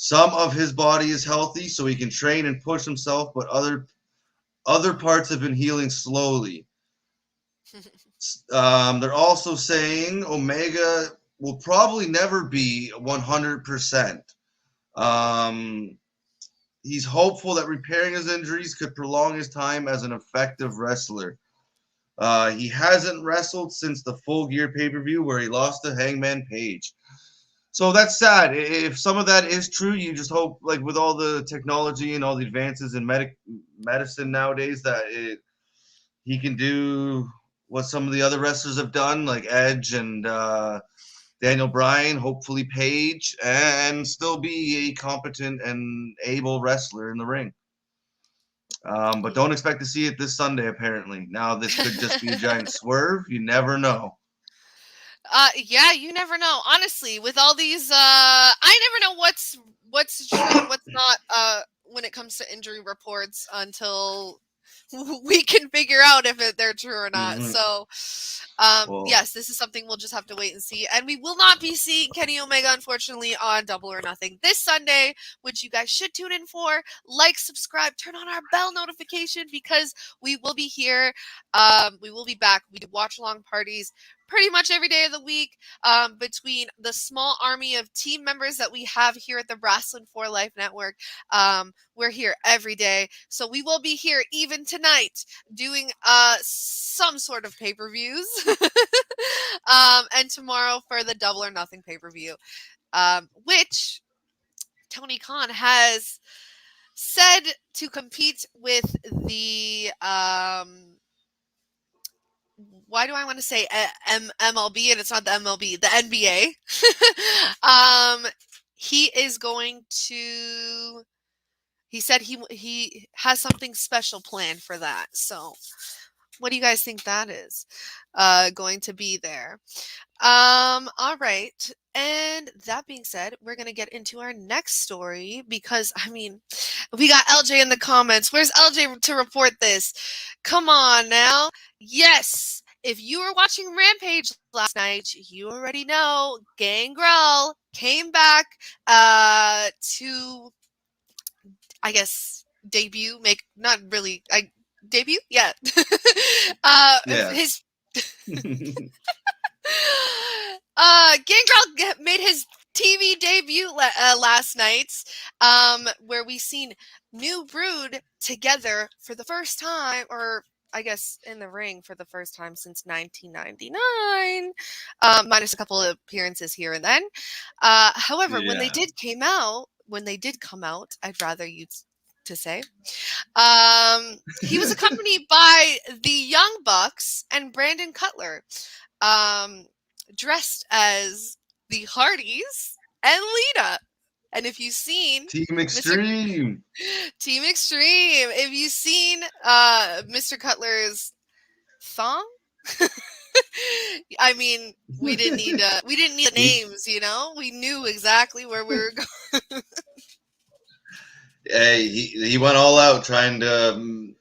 Some of his body is healthy, so he can train and push himself, but other parts have been healing slowly. They're also saying Omega will probably never be 100%. He's hopeful that repairing his injuries could prolong his time as an effective wrestler. He hasn't wrestled since the Full Gear pay-per-view, where he lost to Hangman Page. So that's sad. If some of that is true, you just hope, like with all the technology and all the advances in medicine nowadays, that he can do what some of the other wrestlers have done, like Edge and Daniel Bryan, hopefully Page, and still be a competent and able wrestler in the ring. But don't expect to see it this Sunday, apparently. Now, this could just be a giant swerve. You never know. Yeah, you never know. Honestly, with all these, I never know what's true and what's not. When it comes to injury reports, until we can figure out if they're true or not. Mhm. So, Well, yes, this is something we'll just have to wait and see. And we will not be seeing Kenny Omega, unfortunately, on Double or Nothing this Sunday, which you guys should tune in for. Like, subscribe, turn on our bell notification, because we will be here. We will be back. We do watch along parties pretty much every day of the week, between the small army of team members that we have here at the Wrasslin for Life Network. We're here every day. So we will be here even tonight doing some sort of pay-per-views. And tomorrow for the Double or Nothing pay-per-view, which Tony Khan has said to compete with the why do I want to say MLB and it's not the MLB, the NBA? He is going to. He said he has something special planned for that. So, what do you guys think that is going to be there? All right. And that being said, we're going to get into our next story, because, I mean, we got LJ in the comments. Where's LJ to report this? Come on now. Yes. If you were watching Rampage last night, you already know Gangrel came back to, I guess, debut, not really, debut? Yeah. yes. His Gangrel made his TV debut last night, where we seen New Brood together for the first time, or I guess in the ring for the first time since 1999, minus a couple of appearances here and then. However, when Yeah. they did come out, I'd rather you to say, he was accompanied by the Young Bucks and Brandon Cutler, dressed as the Hardys and Lita. And if you've seen Team Mr. Extreme. Team Extreme, if you've seen Mr. Cutler's thong, I mean, we didn't need the names, we knew exactly where we were going. Hey, he went all out trying to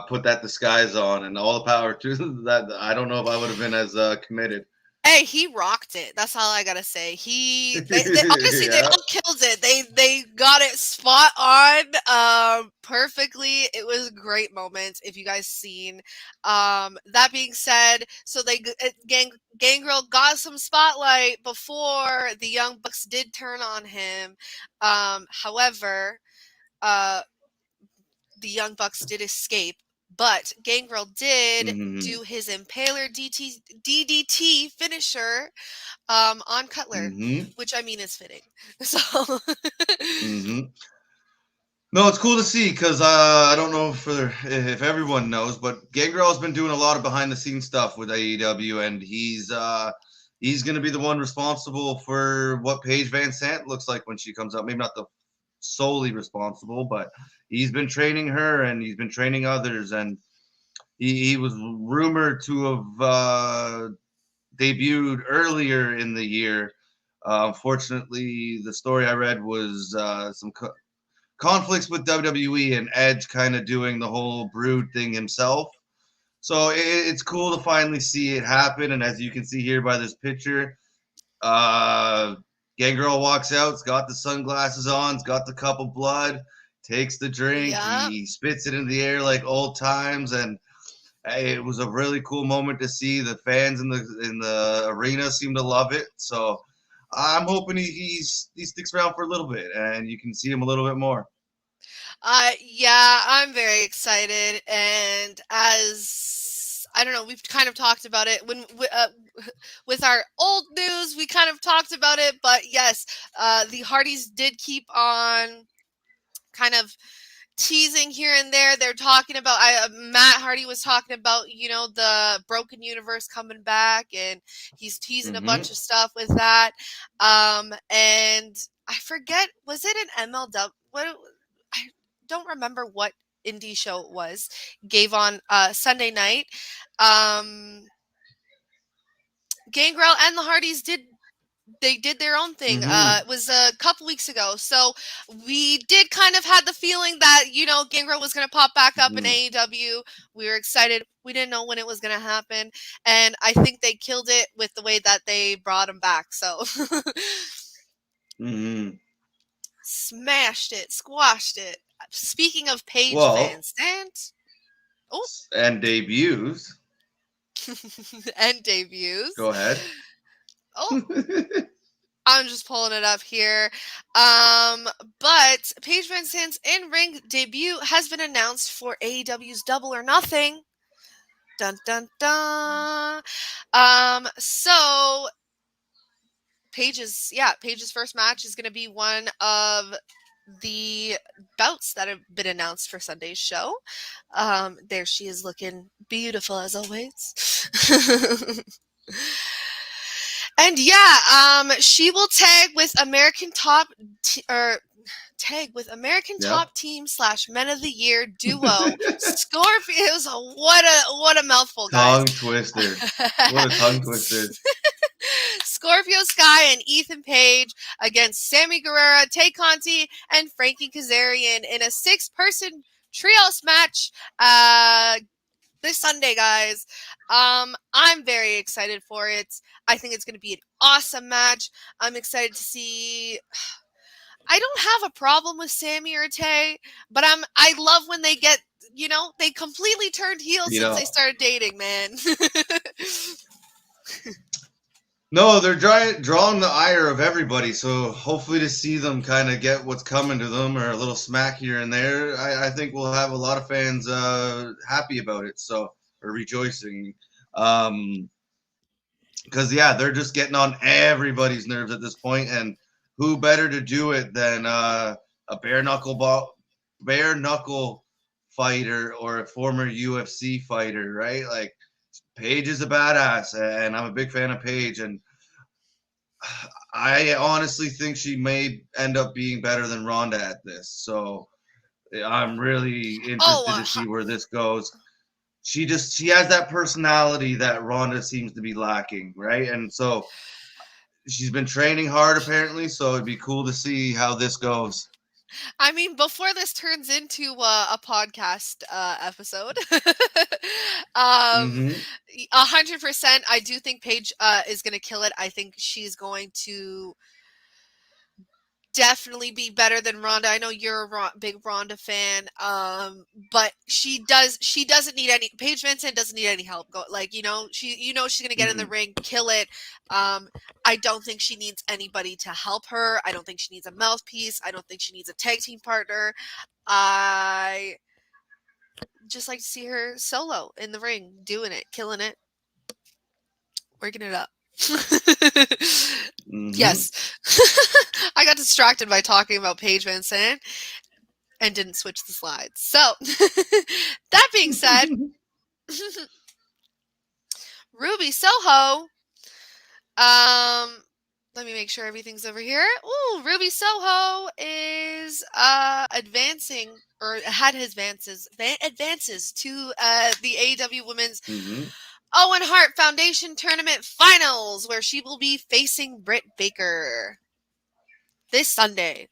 put that disguise on, and all the power to that. I don't know if I would have been as committed. Hey, he rocked it. That's all I gotta say. They honestly, they Yeah. all killed it. They got it spot on, perfectly. It was a great moment. If you guys seen, that being said, so Gangrel got some spotlight before the Young Bucks did turn on him. However, the Young Bucks did escape, but Gangrel did Mm-hmm. do his Impaler DDT finisher on Cutler, Mm-hmm. which I mean is fitting. So, Mm-hmm. No, it's cool to see because I don't know if everyone knows, but Gangrel's been doing a lot of behind the scenes stuff with AEW, and he's going to be the one responsible for what Paige Van Sant looks like when she comes out. Maybe not the solely responsible, but he's been training her and he's been training others, and he was rumored to have debuted earlier in the year. Unfortunately, the story I read was some conflicts with WWE and Edge kind of doing the whole Brood thing himself. So it's cool to finally see it happen. And as you can see here by this picture, Gangrel walks out, has got the sunglasses on, has got the cup of blood, takes the drink, yeah. he spits it in the air like old times, and hey, it was a really cool moment to see. The fans in the arena seem to love it. So I'm hoping he sticks around for a little bit, and you can see him a little bit more. Yeah, I'm very excited, and as I don't know, we've kind of talked about it with our old news. We kind of talked about it, but yes, the Hardys did keep on kind of teasing here and there. They're talking about Matt Hardy was talking about the Broken Universe coming back, and he's teasing a Mm-hmm. bunch of stuff with that. And I forget, was it an MLW? I don't remember what indie show it was. Gave on Sunday night. Gangrel and the Hardys did their own thing. Mhm. It was a couple weeks ago. So we did kind of had the feeling that, Gangrel was going to pop back up in Mhm. AEW. We were excited. We didn't know when it was going to happen. And I think they killed it with the way that they brought him back. So Mhm. smashed it, squashed it. Speaking of Paige Well, fans, and oh, and debuts. and debuts. Go ahead. Oh, I'm just pulling it up here. But Paige Van Zandt's in-ring debut has been announced for AEW's Double or Nothing. Dun dun dun. So Paige's first match is going to be one of the bouts that have been announced for Sunday's show. There she is, looking beautiful as always. And she will tag with American Top Yep. Team / Men of the Year duo Scorpios. What a mouthful, guys. Tongue twister. What a tongue twister. Scorpio Sky and Ethan Page against Sammy Guerrero, Tay Conti, and Frankie Kazarian in a 6-person trios match this Sunday, guys. I'm very excited for it. I think it's going to be an awesome match. I'm excited to see. I don't have a problem with Sammy or Tay, but I love when they get, they completely turned heel since they started dating, man. No, they're drawing the ire of everybody. So hopefully to see them kind of get what's coming to them or a little smack here and there, I think we'll have a lot of fans happy about it. So, or rejoicing. Because they're just getting on everybody's nerves at this point, and who better to do it than a bare knuckle fighter or a former UFC fighter, right? Like Paige is a badass, and I'm a big fan of Paige, and I honestly think she may end up being better than Ronda at this. So I'm really interested to see where this goes. She has that personality that Ronda seems to be lacking, right? And so she's been training hard apparently, so it'd be cool to see how this goes. I mean, before this turns into a podcast episode, 100%, I do think Paige is going to kill it. I think she's going to definitely be better than Ronda. I know you're a big Ronda fan, but she doesn't need any. Paige Van Zandt doesn't need any help. She's gonna get in the ring, kill it. I don't think she needs anybody to help her. I don't think she needs a mouthpiece. I don't think she needs a tag team partner. I just like to see her solo in the ring, doing it, killing it, working it up. Yes. I got distracted by talking about Paige Van Zandt and didn't switch the slides. So, that being said, Ruby Soho, let me make sure everything's over here. Ooh, Ruby Soho is advancing, or had his advances to the AEW Women's Owen Hart Foundation Tournament Finals, where she will be facing Britt Baker this Sunday.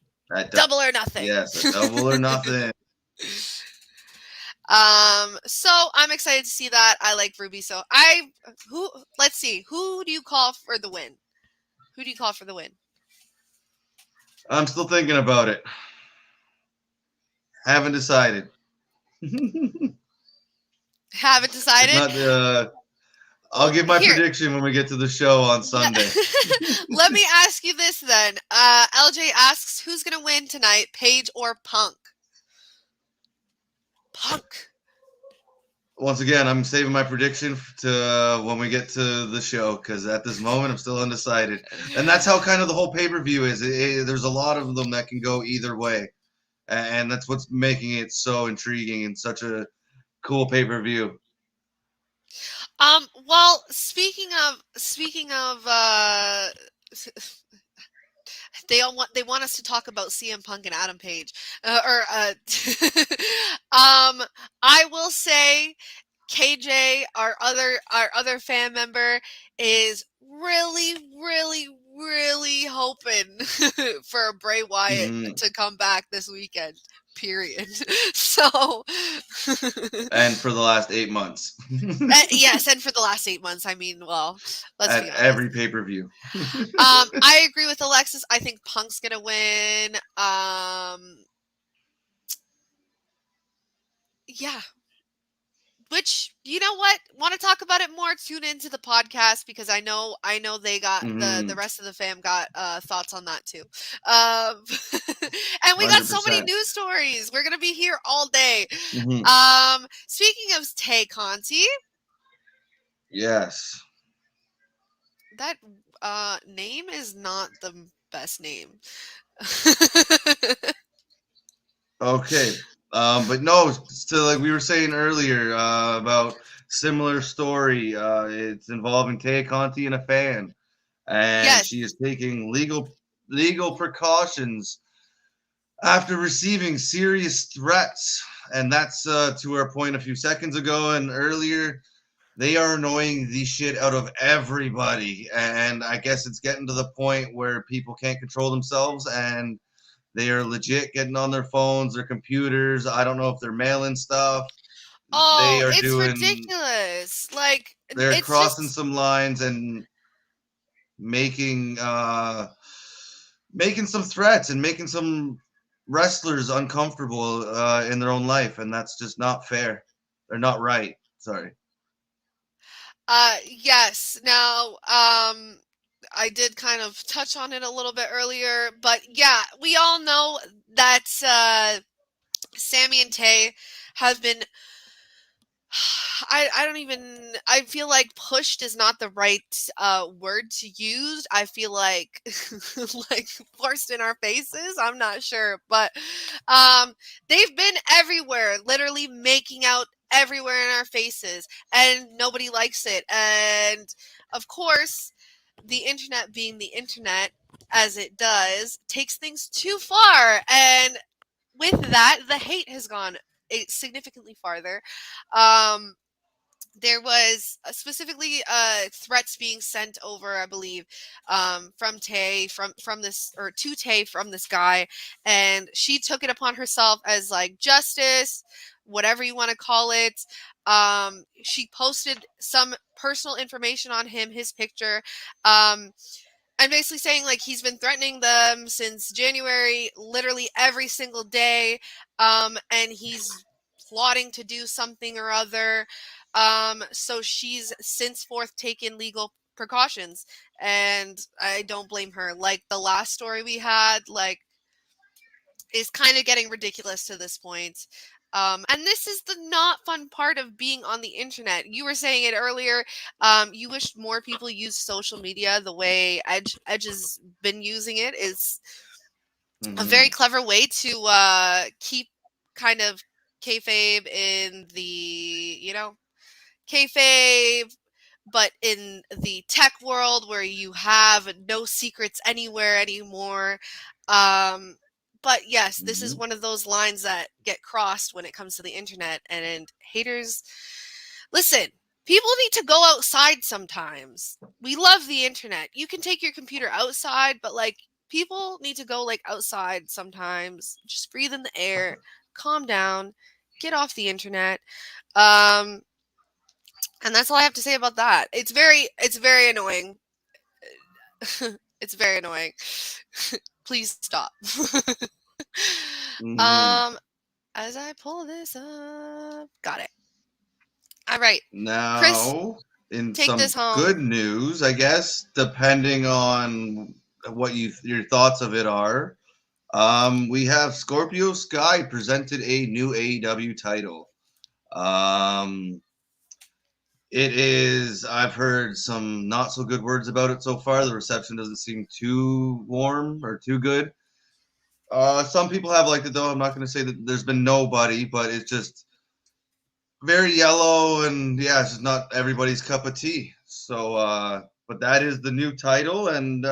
Double or nothing. Yes, a double or nothing. So I'm excited to see that. I like Ruby. So let's see. Who do you call for the win? Who do you call for the win? I'm still thinking about it. Haven't decided. Haven't decided? I'll give my prediction when we get to the show on Sunday. Let me ask you this then. LJ asks, who's going to win tonight, Paige or Punk? Punk. Once again, I'm saving my prediction to when we get to the show, because at this moment I'm still undecided. And that's how kind of the whole pay-per-view is. There's a lot of them that can go either way. And that's what's making it so intriguing and such a cool pay-per-view. Well, speaking of they want us to talk about CM Punk and Adam Page, I will say KJ, our other fan member, is really hoping for Bray Wyatt to come back this weekend. Period. So, and for the last 8 months. yes, and for the last 8 months. I mean, well, let's At be honest. every pay-per-view. I agree with Alexis. I think Punk's gonna win. Yeah. Which, you know what? Want to talk about it more? Tune into the podcast because I know they got the rest of the fam got thoughts on that too. And we got so many 100%. news stories. We're gonna be here all day. Speaking of Tay Conti, yes, that name is not the best name. Okay. But no, so like we were saying earlier about similar story. It's involving Tay Conti and a fan, and Yes. she is taking legal precautions after receiving serious threats. And that's to our point a few seconds ago and earlier. They are annoying the shit out of everybody, and I guess it's getting to the point where people can't control themselves and they are legit getting on their phones, their computers. I don't know if they're mailing stuff. Oh, They are it's doing. ridiculous. Like, They're it's crossing just some lines and making some threats and making some wrestlers uncomfortable in their own life, and that's just not fair. Or not right. Sorry. yes. Now, I did kind of touch on it a little bit earlier, but yeah, we all know that Sammy and Tay have been. I don't even. I feel like pushed is not the right word to use. I feel like like forced in our faces. I'm not sure, but they've been everywhere, literally making out everywhere in our faces, and nobody likes it. And of course, the internet being the internet as it does takes things too far, and with that, the hate has gone significantly farther. There was specifically threats being sent over, I believe, from Tay, from this, or to Tay from this guy, and she took it upon herself as like justice, whatever you want to call it. She posted some personal information on him, his picture. I'm basically saying like he's been threatening them since January, literally every single day, and he's plotting to do something or other. So she's since forth taken legal precautions, and I don't blame her. Like the last story we had, like, is kind of getting ridiculous to this point. And this is the not fun part of being on the internet. You were saying it earlier. You wish more people use social media the way Edge has been using it. Is a very clever way to keep kind of kayfabe in the, kayfabe, but in the tech world where you have no secrets anywhere anymore. But yes, this is one of those lines that get crossed when it comes to the internet, and haters, listen, people need to go outside sometimes. We love the internet. You can take your computer outside, but like people need to go like outside sometimes. Just breathe in the air, calm down, get off the internet. And that's all I have to say about that. It's very annoying. It's very annoying. Please stop. As I pull this up, got it. All right. Now, Chris, in take some this home. good news, I guess, depending on what your thoughts of it are, we have Scorpio Sky presented a new AEW title. It is, I've heard some not so good words about it so far. The reception doesn't seem too warm or too good. Some people have liked it though. I'm not going to say that there's been nobody, but it's just very yellow, and yeah, it's just not everybody's cup of tea. So, but that is the new title, and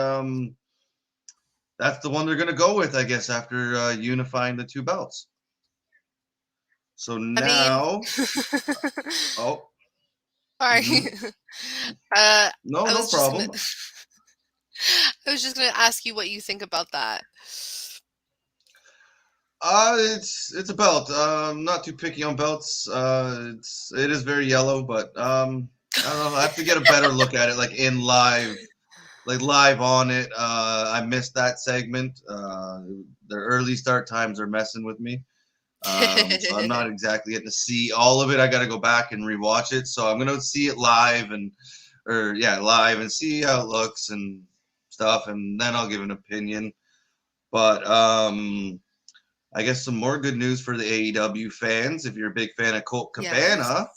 that's the one they're going to go with, I guess, after unifying the two belts. So now, oh, Sorry. Mhm. I No, no was just gonna problem. I was just gonna ask you what you think about that. It's a belt. Not too picky on belts. It is very yellow, but I don't know. I have to get a better look at it, like in live, like live on it. I missed that segment. The early start times are messing with me. So I'm not exactly getting to see all of it. I got to go back and rewatch it. So I'm gonna see it live live and see how it looks and stuff, and then I'll give an opinion. But I guess some more good news for the AEW fans. If you're a big fan of Colt Cabana, Yes.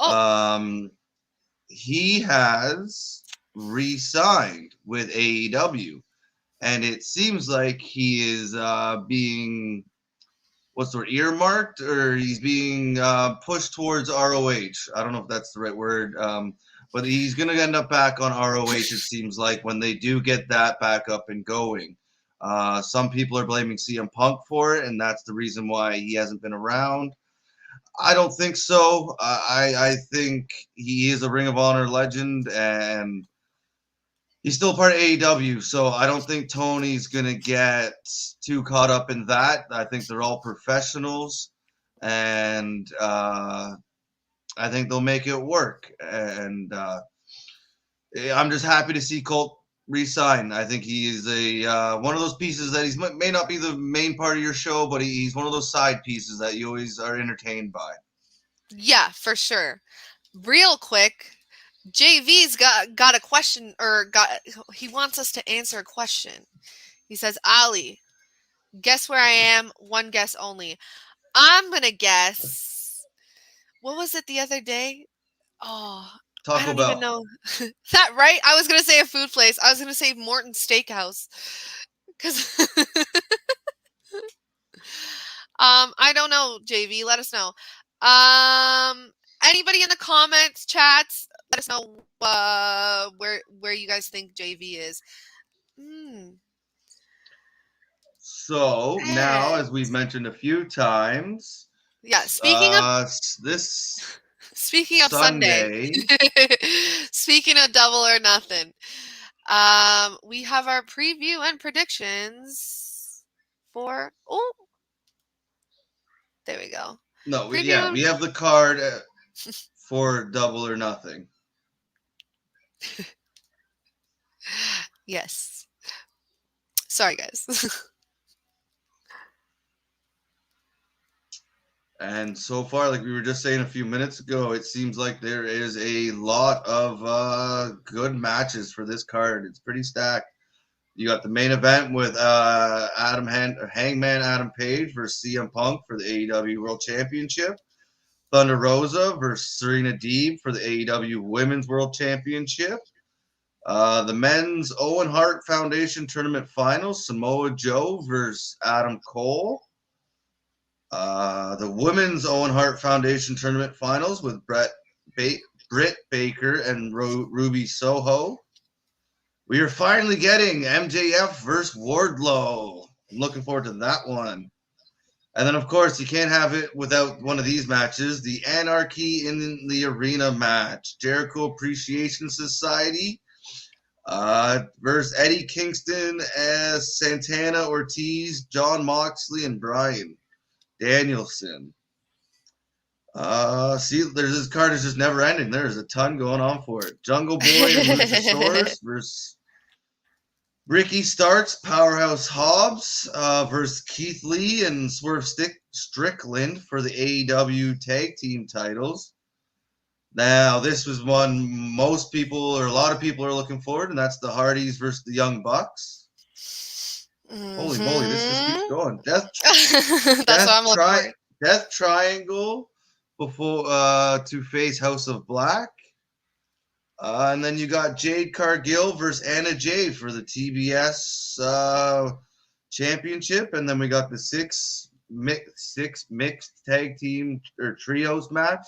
Oh, um, he has re-signed with AEW, and it seems like he is being what's the word, earmarked, or he's being pushed towards ROH. I don't know if that's the right word, but he's going to end up back on ROH. It seems like when they do get that back up and going. Some people are blaming CM Punk for it, and that's the reason why he hasn't been around. I don't think so. I think he is a Ring of Honor legend, and he's still part of AEW, so I don't think Tony's gonna get too caught up in that. I think they're all professionals, and I think they'll make it work. And I'm just happy to see Colt re-sign. I think he is a one of those pieces that may not be the main part of your show, but he's one of those side pieces that you always are entertained by. yeah, for sure. Real quick, JV's got a question, or he wants us to answer a question. He says, Ali, guess where I am? One guess only. I'm gonna guess. What was it the other day? Oh, I Taco don't even Bell. know. That right? I was gonna say a food place. I was gonna say Morton's Steakhouse. Cause I don't know, JV. Let us know. Anybody in the comments, chats, let us know where you guys think JV is. So now, as we've And mentioned a few times, yeah, this speaking of Sunday, Sunday, speaking of Double or Nothing, we have our preview and predictions for. Oh, there we go. no, Preview. we have the card for Double or Nothing. Yes. Sorry, guys. And so far, like we were just saying a few minutes ago, it seems like there is a lot of good matches for this card. It's pretty stacked. You got the main event with Hangman Adam Page versus CM Punk for the AEW World Championship. Thunder Rosa versus Serena Deeb for the AEW Women's World Championship. The men's Owen Hart Foundation Tournament Finals, Samoa Joe versus Adam Cole. The women's Owen Hart Foundation Tournament Finals with Britt Baker and Ruby Soho. We are finally getting MJF versus Wardlow. I'm looking forward to that one. And then, of course, you can't have it without one of these matches, the Anarchy in the Arena match. Jericho Appreciation Society versus Eddie Kingston as Santana Ortiz, John Moxley, and Bryan Danielson. See, this card is just never ending. There's a ton going on for it. Jungle Boy and Luchasaurus versus Ricky Starks, Powerhouse Hobbs versus Keith Lee and Swerve Strickland for the AEW Tag Team titles. Now, this was one most people, or a lot of people, are looking forward, and that's the Hardys versus the Young Bucks. Holy moly, this just keeps going. That's what I'm looking for. Death Triangle before to face House of Black. And then you got Jade Cargill versus Anna Jay for the TBS championship. And then we got the six mixed tag team or trios match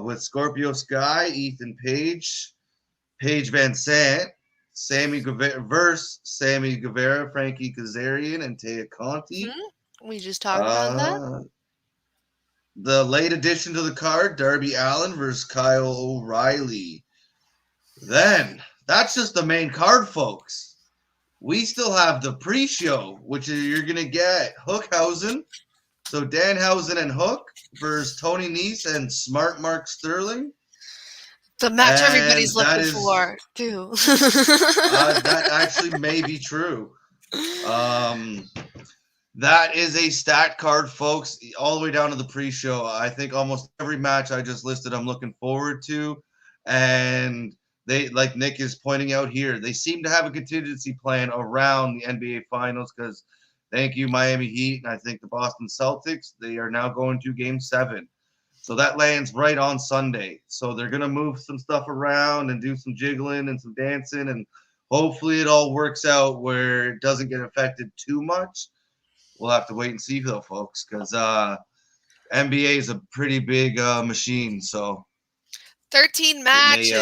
with Scorpio Sky, Ethan Page, Paige Van Sant, Sammy Guevara versus Sammy Guevara, Frankie Kazarian, and Taya Conti. We just talked about that. the late addition to the card, Darby Allin versus Kyle O'Reilly. Then, that's just the main card, folks. We still have the pre-show, which you're going to get Hookhausen. So Danhausen and Hook versus Tony Nese and Smart Mark Sterling. The match And everybody's that looking is- for, too. That actually may be true. That is a stat card, folks, all the way down to the pre-show. I think almost every match I just listed I'm looking forward to. And they, like Nick is pointing out here, they seem to have a contingency plan around the NBA Finals because thank you, Miami Heat, and I think the Boston Celtics, they are now going to Game 7. So that lands right on Sunday. So they're going to move some stuff around and do some jiggling and some dancing, and hopefully it all works out where it doesn't get affected too much. We'll have to wait and see, though, folks, because NBA is a pretty big machine. So 13 matches.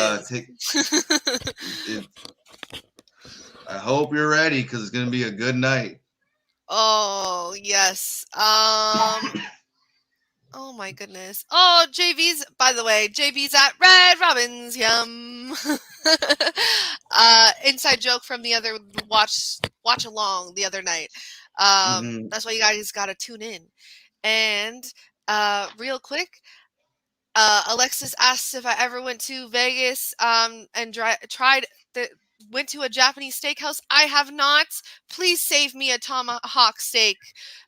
I hope you're ready because it's going to be a good night. Oh, yes. Oh my goodness. Oh, JV's, by the way, JV's at Red Robin's Yum. Inside joke from the other watch along the other night. That's why you guys got to tune in. And real quick, Alexis asked if I ever went to Vegas and went to a Japanese steakhouse. I have not. Please save me a tomahawk steak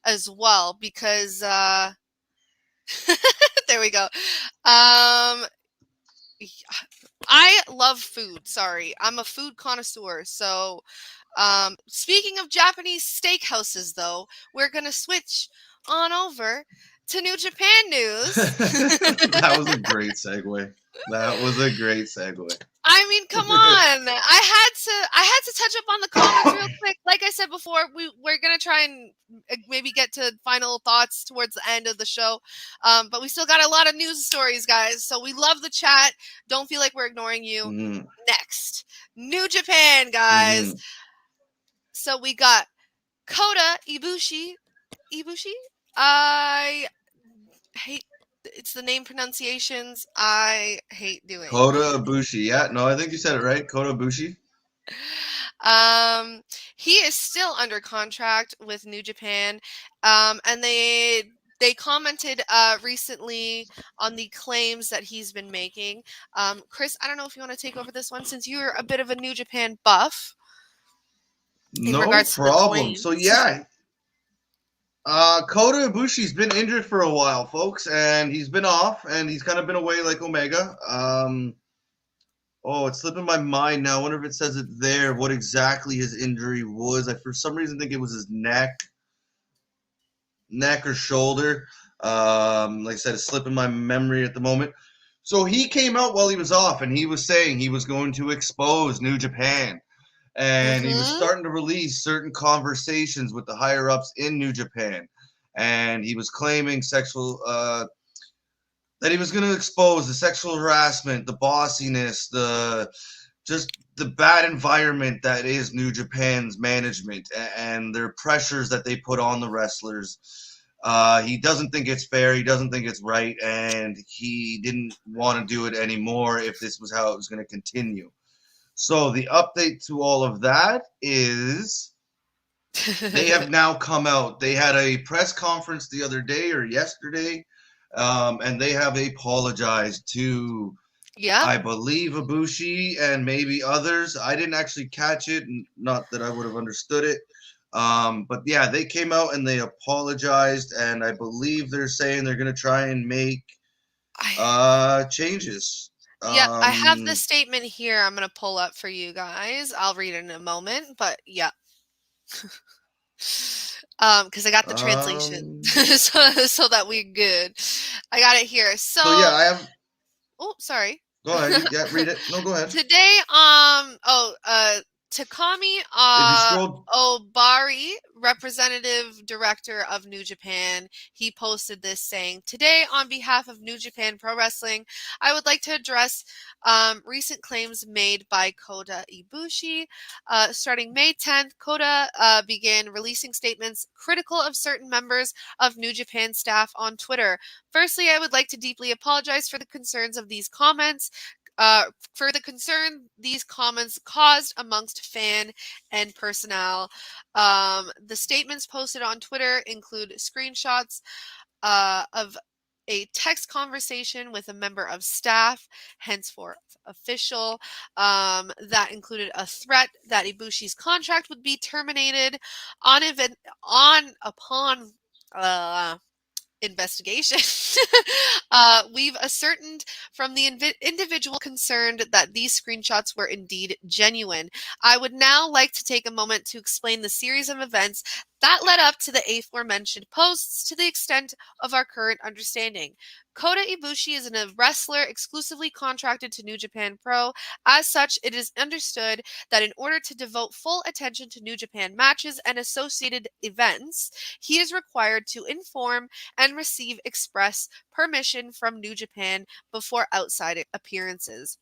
as well because there we go. I love food. Sorry. I'm a food connoisseur. So speaking of Japanese steakhouses, though, we're going to switch on over to New Japan news. That was a great segue. I mean, come on. I had to touch up on the comments real quick. Like I said before, we're going to try and maybe get to final thoughts towards the end of the show. But we still got a lot of news stories, guys. So we love the chat. Don't feel like we're ignoring you. Next, New Japan, guys. So we got Kota Ibushi. I hate it's the name pronunciations I hate doing. Kota Ibushi. Yeah, no, I think you said it right. Kota Ibushi. He is still under contract with New Japan. And they commented recently on the claims that he's been making. Chris, I don't know if you want to take over this one since you're a bit of a New Japan buff. No problem. So yeah. Kota Ibushi's been injured for a while, folks, and he's been off, and he's kind of been away like Omega. It's slipping my mind now. I wonder if it says it there, what exactly his injury was. I, for some reason, think it was his neck or shoulder. Like I said, it's slipping my memory at the moment. So he came out while he was off, and he was saying he was going to expose New Japan. And he was starting to release certain conversations with the higher-ups in New Japan. And he was claiming that he was going to expose the sexual harassment, the bossiness, the bad environment that is New Japan's management and their pressures that they put on the wrestlers. He doesn't think it's fair. He doesn't think it's right. And he didn't want to do it anymore if this was how it was going to continue. So the update to all of that is they have now come out. They had a press conference the other day or yesterday, and they have apologized to, I believe, Ibushi and maybe others. I didn't actually catch it, not that I would have understood it. But yeah, they came out and they apologized, and I believe they're saying they're going to try and make changes. Yeah, I have the statement here. I'm going to pull up for you guys. I'll read it in a moment, but yeah. Because I got the translation so that we're good. I got it here. So yeah, I have. Oh, sorry. Go ahead. Yeah, read it. No, go ahead. Today, Takami If you scroll, Obari, representative director of New Japan, he posted this saying, "Today, on behalf of New Japan Pro Wrestling, I would like to address recent claims made by Kota Ibushi. Starting May 10th, Kota began releasing statements critical of certain members of New Japan staff on Twitter. Firstly, I would like to deeply apologize for the concerns of these comments. For the concern these comments caused amongst fan and personnel." The statements posted on Twitter include screenshots of a text conversation with a member of staff, henceforth official, that included a threat that Ibushi's contract would be terminated upon investigation. We've ascertained from the individual concerned that these screenshots were indeed genuine. I would now like to take a moment to explain the series of events that led up to the aforementioned posts to the extent of our current understanding. Kota Ibushi is a wrestler exclusively contracted to New Japan Pro. As such, it is understood that in order to devote full attention to New Japan matches and associated events, he is required to inform and receive express permission from New Japan before outside appearances.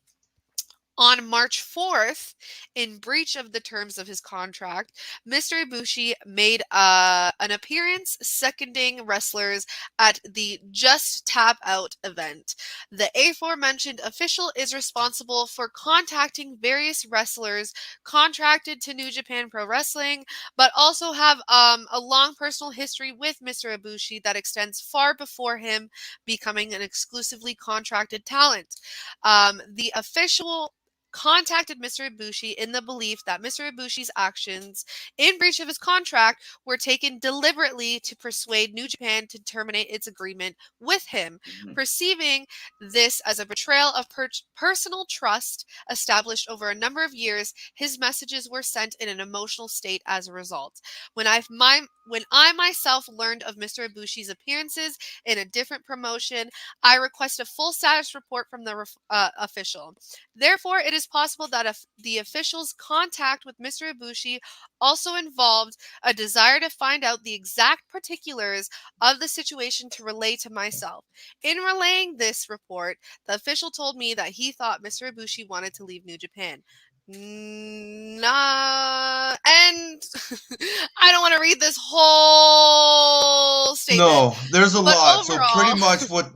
On March 4th, in breach of the terms of his contract, Mr. Ibushi made an appearance seconding wrestlers at the Just Tap Out event. The aforementioned official is responsible for contacting various wrestlers contracted to New Japan Pro Wrestling, but also have a long personal history with Mr. Ibushi that extends far before him becoming an exclusively contracted talent. The official contacted Mr. Ibushi in the belief that Mr. Ibushi's actions in breach of his contract were taken deliberately to persuade New Japan to terminate its agreement with him. Perceiving this as a betrayal of personal trust established over a number of years, his messages were sent in an emotional state as a result. When I myself learned of Mr. Ibushi's appearances in a different promotion, I request a full status report from the official. Therefore, it is possible that the official's contact with Mr. Ibushi also involved a desire to find out the exact particulars of the situation to relay to myself. In relaying this report, the official told me that he thought Mr. Ibushi wanted to leave New Japan. Nah, and I don't want to read this whole statement. no, there's a lot. Overall,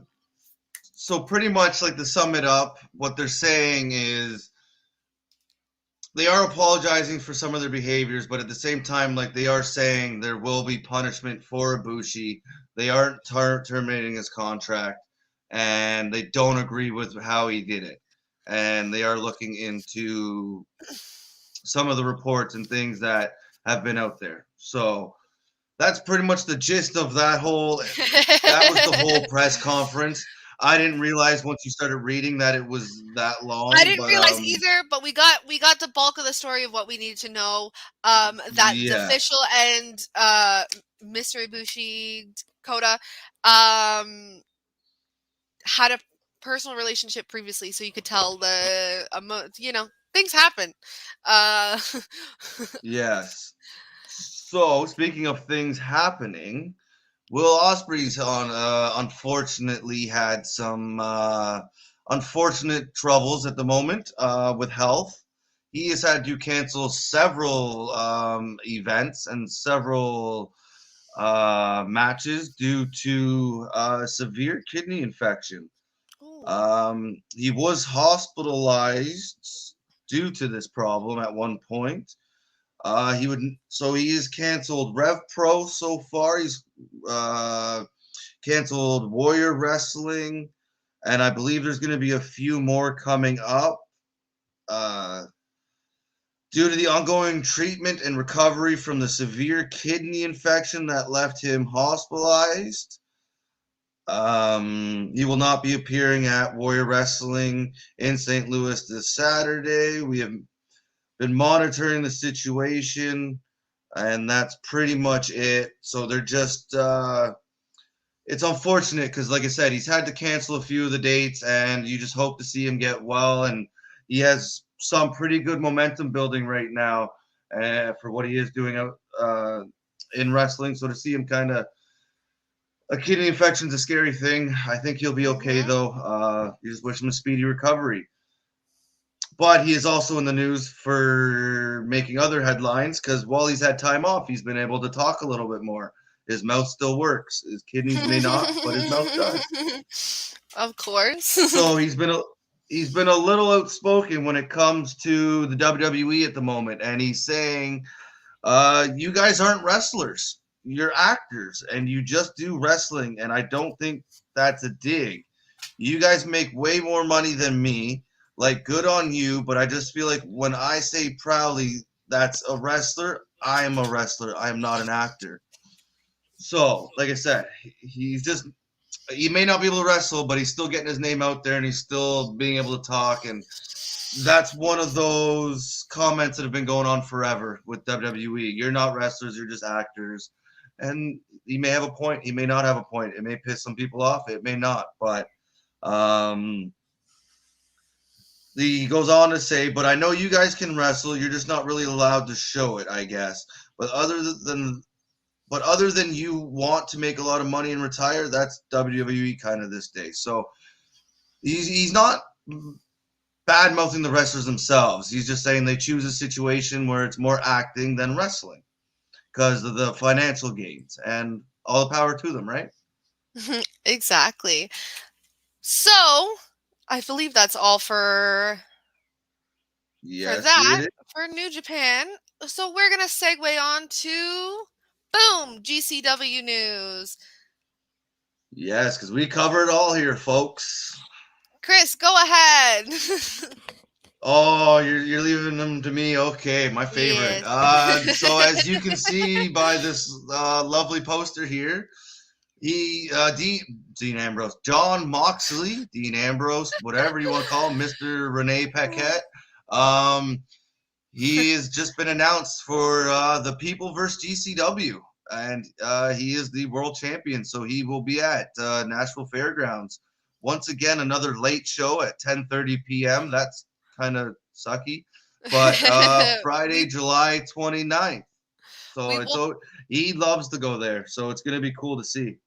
So pretty much, like, to sum it up, what they're saying is they are apologizing for some of their behaviors, but at the same time, like, they are saying there will be punishment for Ibushi. They aren't terminating his contract, and they don't agree with how he did it. And they are looking into some of the reports and things that have been out there. So that's pretty much the gist of that was the whole press conference. I didn't realize once you started reading that it was that long. I didn't realize either, but we got the bulk of the story of what we needed to know. That the official and Mr. Ibushi Kota had a personal relationship previously, so you could tell things happen. Yes. So speaking of things happening, Will Ospreay's unfortunately had some unfortunate troubles at the moment with health. He has had to cancel several events and several matches due to severe kidney infection. He was hospitalized due to this problem at one point. He is canceled Rev Pro so far. He's canceled Warrior Wrestling, and I believe there's going to be a few more coming up. Due to the ongoing treatment and recovery from the severe kidney infection that left him hospitalized, he will not be appearing at Warrior Wrestling in St. Louis this Saturday. We have been monitoring the situation, and that's pretty much it. So they're just it's unfortunate because, like I said, he's had to cancel a few of the dates, and you just hope to see him get well and he has some pretty good momentum building right now for what he is doing out in wrestling. So to see him kind of a kidney infection's a scary thing. I think he'll be okay though. You just wish him a speedy recovery. But he is also in the news for making other headlines because while he's had time off, he's been able to talk a little bit more. His mouth still works. His kidneys may not, but his mouth does. Of course. So he's been a little outspoken when it comes to the WWE at the moment, and he's saying, "You guys aren't wrestlers. You're actors, and you just do wrestling. And I don't think that's a dig. You guys make way more money than me. Like, good on you, but I just feel like when I say proudly that's a wrestler, I am a wrestler. I am not an actor." So, like I said, he may not be able to wrestle, but he's still getting his name out there and he's still being able to talk. And that's one of those comments that have been going on forever with WWE. You're not wrestlers, you're just actors. And he may have a point. He may not have a point. It may piss some people off. It may not. But he goes on to say, but I know you guys can wrestle. You're just not really allowed to show it, I guess. But other than you want to make a lot of money and retire, that's WWE kind of this day. So he's not bad-mouthing the wrestlers themselves. He's just saying they choose a situation where it's more acting than wrestling because of the financial gains, and all the power to them, right? Exactly. So I believe that's all for for New Japan. So we're going to segue on to boom, GCW news. Yes, because we cover it all here, folks. Chris, go ahead. Oh, you're leaving them to me. Okay, my favorite. Yes. So as you can see by this lovely poster here, Dean Ambrose, John Moxley, Dean Ambrose, whatever you want to call him, Mr. Renee Paquette. He has just been announced for the People vs. GCW, and he is the world champion. So he will be at Nashville Fairgrounds. Once again, another late show at 10:30 p.m. That's kind of sucky. But Friday, July 29th. So he loves to go there. So it's going to be cool to see.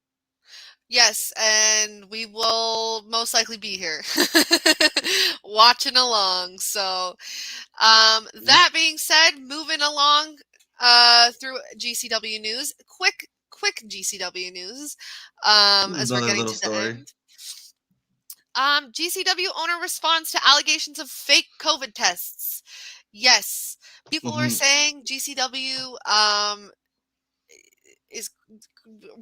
Yes, and we will most likely be here watching along. So that being said, moving along through GCW news, quick GCW news as we're getting to the end. GCW owner responds to allegations of fake COVID tests. Yes, people were saying GCW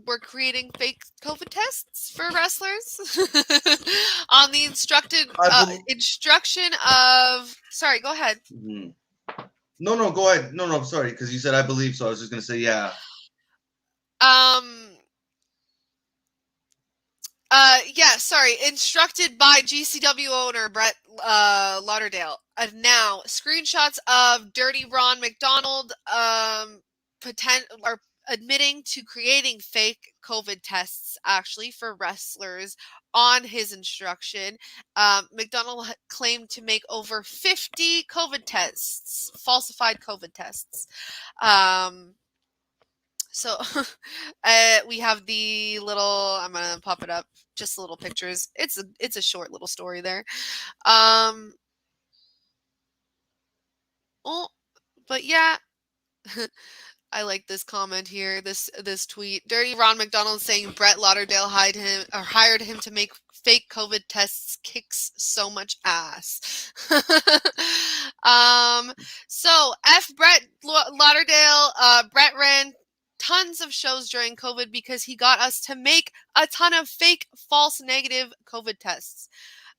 we're creating fake COVID tests for wrestlers on the instruction of. Sorry, go ahead. No, go ahead. No, sorry, because you said I believe, so I was just gonna say yeah. Sorry. Instructed by GCW owner Brett Lauderdale. Now, screenshots of Dirty Ron McDonald admitting to creating fake COVID tests actually for wrestlers on his instruction. McDonald claimed to make over 50 COVID tests, falsified COVID tests. So we have the little, I'm going to pop it up, just little pictures. It's a short little story there. But yeah, I like this comment here, this tweet. Dirty Ron McDonald saying Brett Lauderdale hired him to make fake COVID tests kicks so much ass. So Brett Lauderdale, Brett ran tons of shows during COVID because he got us to make a ton of fake, false, negative COVID tests.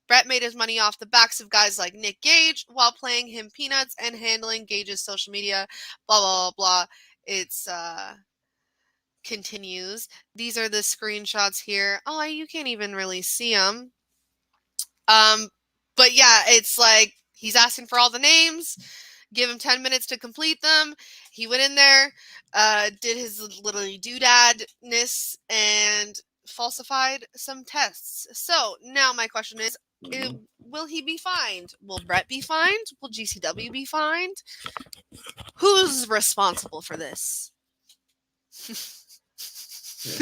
Brett made his money off the backs of guys like Nick Gage while playing him peanuts and handling Gage's social media, blah, blah, blah, blah. It's continues. These are the screenshots here. Oh, you can't even really see them. But yeah, it's like he's asking for all the names. Give him 10 minutes to complete them. He went in there, did his little doodadness, and falsified some tests. So now my question is, Will he be fined? Will Brett be fined? Will GCW be fined? Who's responsible for this?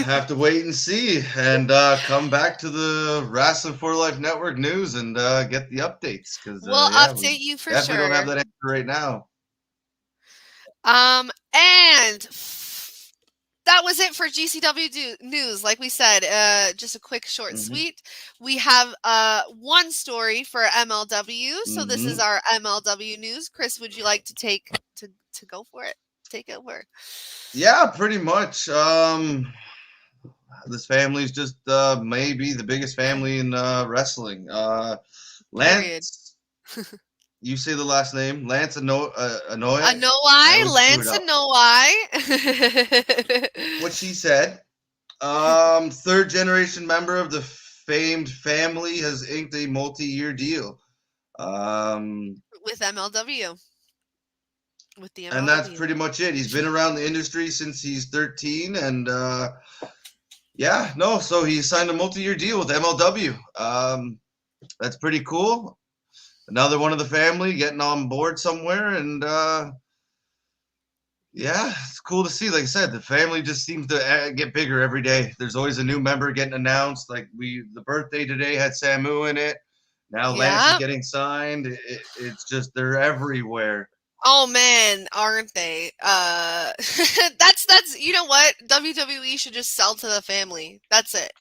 Have to wait and see, and come back to the Wrasslin for Life Network news and get the updates, because We'll yeah, update you for definitely sure. don't have that answer right now. And that was it for GCW news. Like we said, just a quick, short, sweet. We have one story for MLW, so this is our MLW news. Chris, would you like to take to go for it? Take it over. Yeah, pretty much. This family is just maybe the biggest family in wrestling. Lance, you say the last name, Lance Anoa'i. Lance Anoa'i. What she said. Third generation member of the famed family has inked a multi-year deal. With MLW. With the MLW. And that's pretty much it. He's been around the industry since he's 13, and so he signed a multi-year deal with MLW. That's pretty cool. Another one of the family getting on board somewhere, and it's cool to see. Like I said, the family just seems to get bigger every day. There's always a new member getting announced. Like the birthday today had Samu in it. Now Lance is getting signed. It's just they're everywhere. Oh man, aren't they? That's you know what? WWE should just sell to the family. That's it.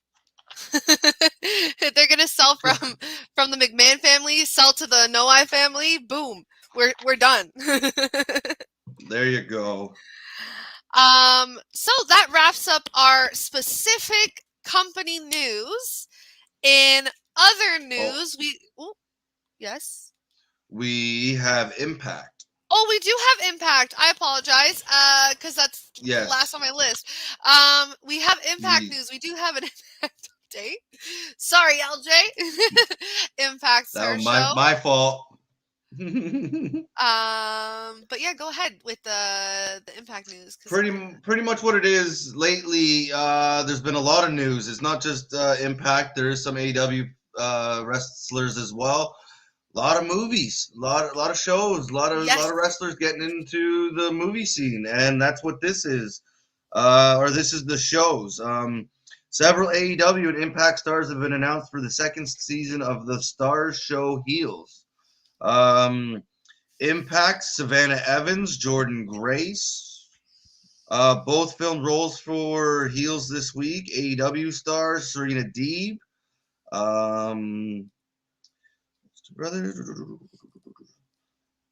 They're gonna sell from the McMahon family, sell to the Anoa'i family. Boom, we're done. There you go. So that wraps up our specific company news. In other news, we have Impact. Oh, we do have Impact. I apologize, because that's last on my list. We have Impact news. We do have an Impact update. Sorry, LJ. Impact's our show. My fault. But yeah, go ahead with the Impact news. Pretty much what it is lately. There's been a lot of news. It's not just Impact. There is some AEW wrestlers as well. A lot of movies, a lot of shows, a lot of wrestlers getting into the movie scene, and that's what this is. This is the shows. Several AEW and Impact stars have been announced for the second season of the Stars Show Heels. Impact, Savannah Evans, Jordan Grace, both filmed roles for Heels this week. AEW stars, Serena Deeb.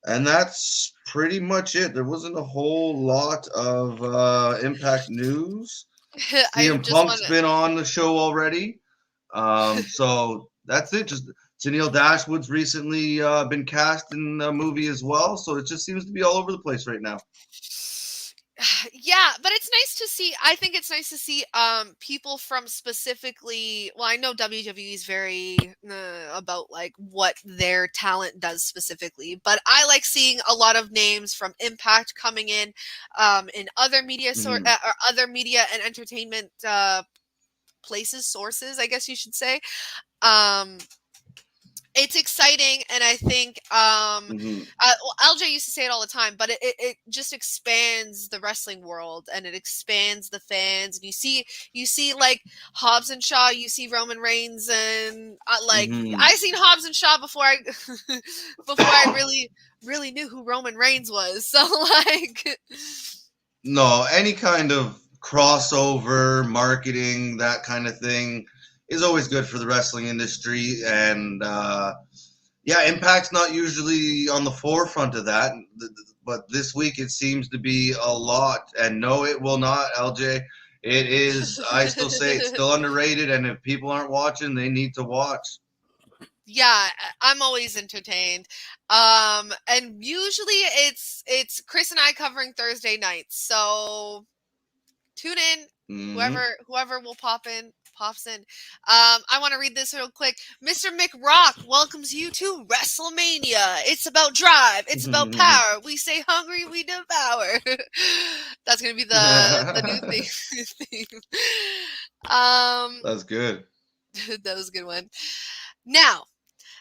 And that's pretty much it. There wasn't a whole lot of Impact news. CM Punk's been on the show already. So that's it. Just Tennille Dashwood's recently been cast in a movie as well. So it just seems to be all over the place right now. Yeah, but it's nice to see. I think it's nice to see people from specifically. Well, I know WWE is very about like what their talent does specifically, but I like seeing a lot of names from Impact coming in other media or other media and entertainment sources, I guess you should say. It's exciting, and I think LJ used to say it all the time, but it just expands the wrestling world, and it expands the fans. And you see like Hobbs and Shaw, you see Roman Reigns, and I seen Hobbs and Shaw before I really knew who Roman Reigns was. So no, any kind of crossover marketing, that kind of thing, is always good for the wrestling industry, and Impact's not usually on the forefront of that, but this week it seems to be a lot. And no, it will not, LJ. It is. I still say it's still underrated, and if people aren't watching, they need to watch. Yeah, I'm always entertained, and usually it's Chris and I covering Thursday nights. So tune in. Whoever will pops in. I want to read this real quick. Mr. McRock welcomes you to WrestleMania. It's about drive. It's about power. We stay hungry, we devour. That's going to be the new theme. That's good. That was a good one. Now,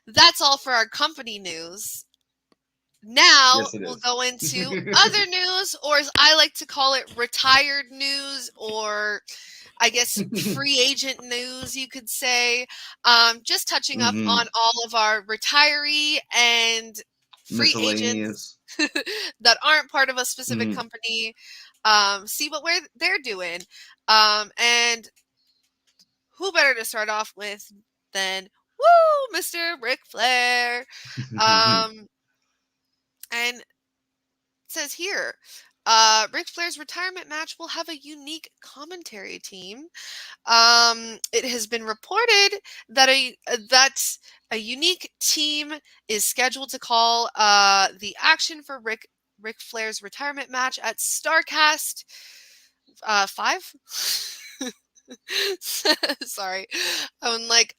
that's all for our company news. Now Yes, it we'll is. go into other news, or as I like to call it, retired news, or I guess free agent news, you could say. Just touching up Mhm. on all of our retiree and free agents Miscellaneous. that aren't part of a specific Mhm. company. See what they're doing. And who better to start off with than Mr. Ric Flair? And it says here, Ric Flair's retirement match will have a unique commentary team. It has been reported that a unique team is scheduled to call the action for Ric Flair's retirement match at Starcast 5. Sorry, I'm like,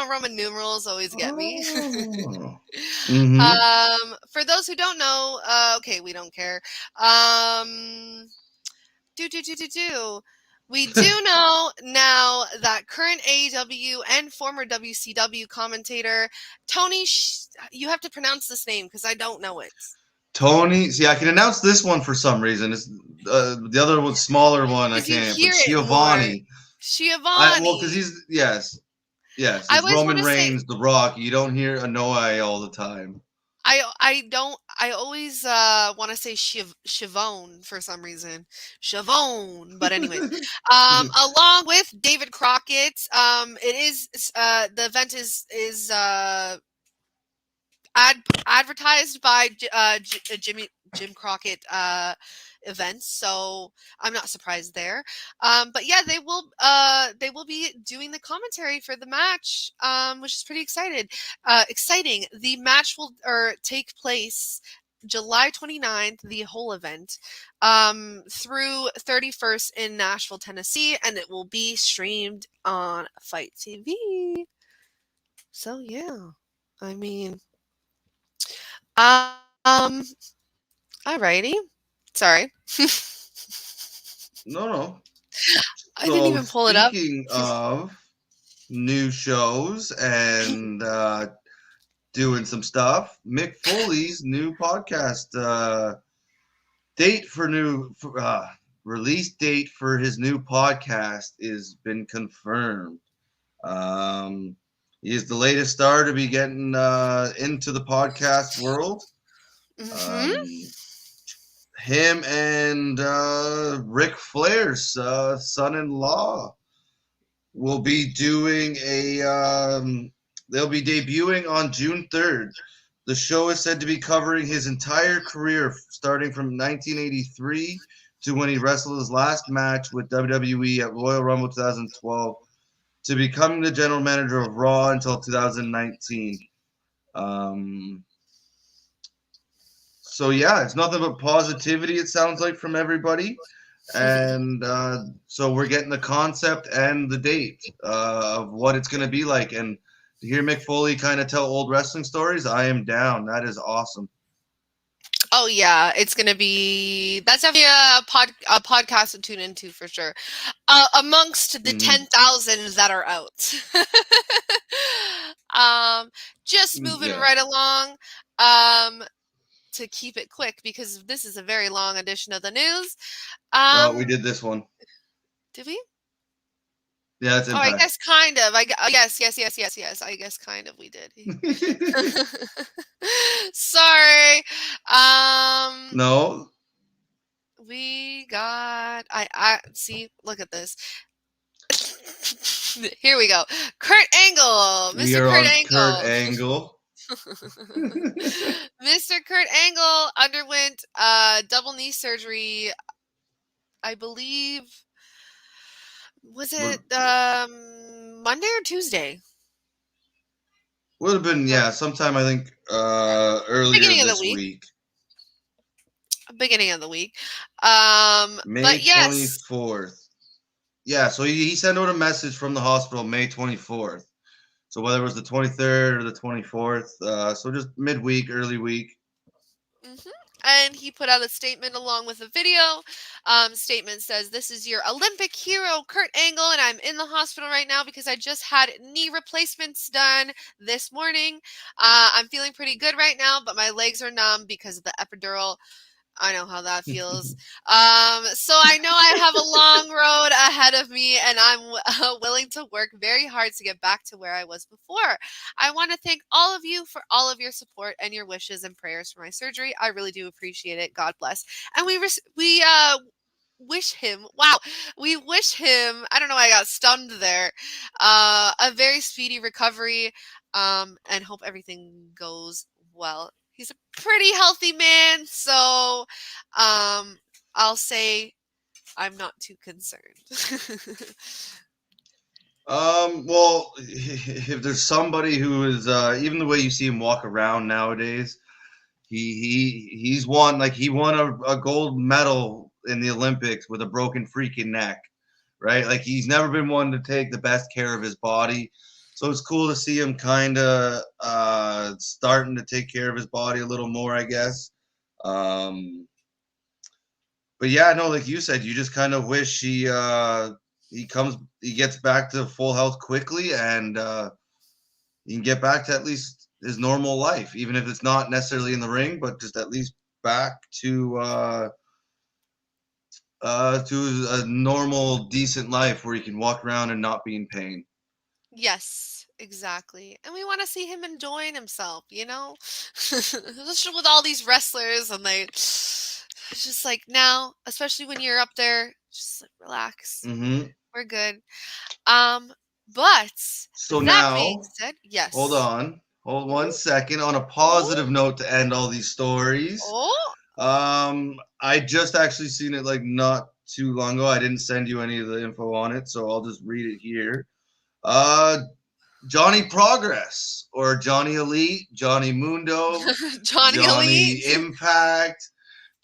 Roman numerals always get me. Oh. Mhm. For those who don't know, okay, we don't care. Um, We do know now that current AEW and former WCW commentator Tony, you have to pronounce this name because I don't know it. Tony, see, I can announce this one for some reason. It's the other one, smaller one, I Because you can't. But hear it more. Giovanni, because Giovanni. he's yes, I it's always want Roman to say Reigns, The Rock. You don't hear Anoa'i all the time. I always want to say Chavone for some reason. Chavone. But anyways, along with David Crockett, it is the event is advertised by Jim Crockett events, so I'm not surprised there. But yeah, they will be doing the commentary for the match, which is pretty exciting. The match will take place July 29th, the whole event, through 31st in Nashville, Tennessee, and it will be streamed on Fight TV. So yeah, I mean, alrighty. Sorry. No. I didn't So even pull it up. speaking of new shows and doing some stuff, Mick Foley's new podcast release date for his new podcast is been confirmed. He is the latest star to be getting into the podcast world. Mm-hmm. Him and Ric Flair's son-in-law will be doing they'll be debuting on June 3rd. The show is said to be covering his entire career, starting from 1983 to when he wrestled his last match with WWE at Royal Rumble 2012, to becoming the general manager of Raw until 2019. So yeah, it's nothing but positivity, it sounds like, from everybody. And so we're getting the concept and the date of what it's going to be like. And to hear Mick Foley kind of tell old wrestling stories, I am down. That is awesome. Oh yeah, it's gonna be. That's definitely a podcast to tune into for sure. Amongst the 10,000 that are out. Just moving right along. To keep it quick because this is a very long edition of the news. We did this one. Did we? Yeah, it's Impact. I guess kind of. Yes. I guess kind of we did. Sorry. No. We got I see, look at this. Here we go. Kurt Angle. Kurt Angle. Mr. Kurt Angle underwent double knee surgery, I believe. Was it Monday or Tuesday? Would have been, sometime I think earlier this week. Beginning of the week. May but yes. 24th. Yeah, so he sent out a message from the hospital May 24th. So whether it was the 23rd or the 24th, so just midweek, early week. Mm-hmm. and he put out a statement along with a video. Statement says, "This is your Olympic hero, Kurt Angle, and I'm in the hospital right now because I just had knee replacements done this morning. I'm feeling pretty good right now, but my legs are numb because of the epidural." I know how that feels. So I know I have a long road ahead of me, and I'm willing to work very hard to get back to where I was before. I want to thank all of you for all of your support and your wishes and prayers for my surgery. I really do appreciate it. God bless. And we wish him, wow, we wish him, I don't know why I got stunned there, a very speedy recovery, and hope everything goes well. He's a pretty healthy man, so I'll say I'm not too concerned. Well, if there's somebody who is even the way you see him walk around nowadays, he's won, like, he won a gold medal in the Olympics with a broken freaking neck, right? Like, he's never been one to take the best care of his body. So it's cool to see him kind of starting to take care of his body a little more, I guess. But yeah, no, like you said, you just kind of wish he gets back to full health quickly, and he can get back to at least his normal life, even if it's not necessarily in the ring, but just at least back to a normal, decent life where he can walk around and not be in pain. Yes, exactly. And we want to see him enjoying himself, you know? Especially with all these wrestlers, and it's just like, now, especially when you're up there, just like, relax. Mm-hmm. We're good. But So that being now, said, yes. hold one second. On a positive note to end all these stories. Oh, I just actually seen it like not too long ago. I didn't send you any of the info on it, so I'll just read it here. Johnny Progress, or Johnny Elite, Johnny Mundo, Johnny Elite. Impact,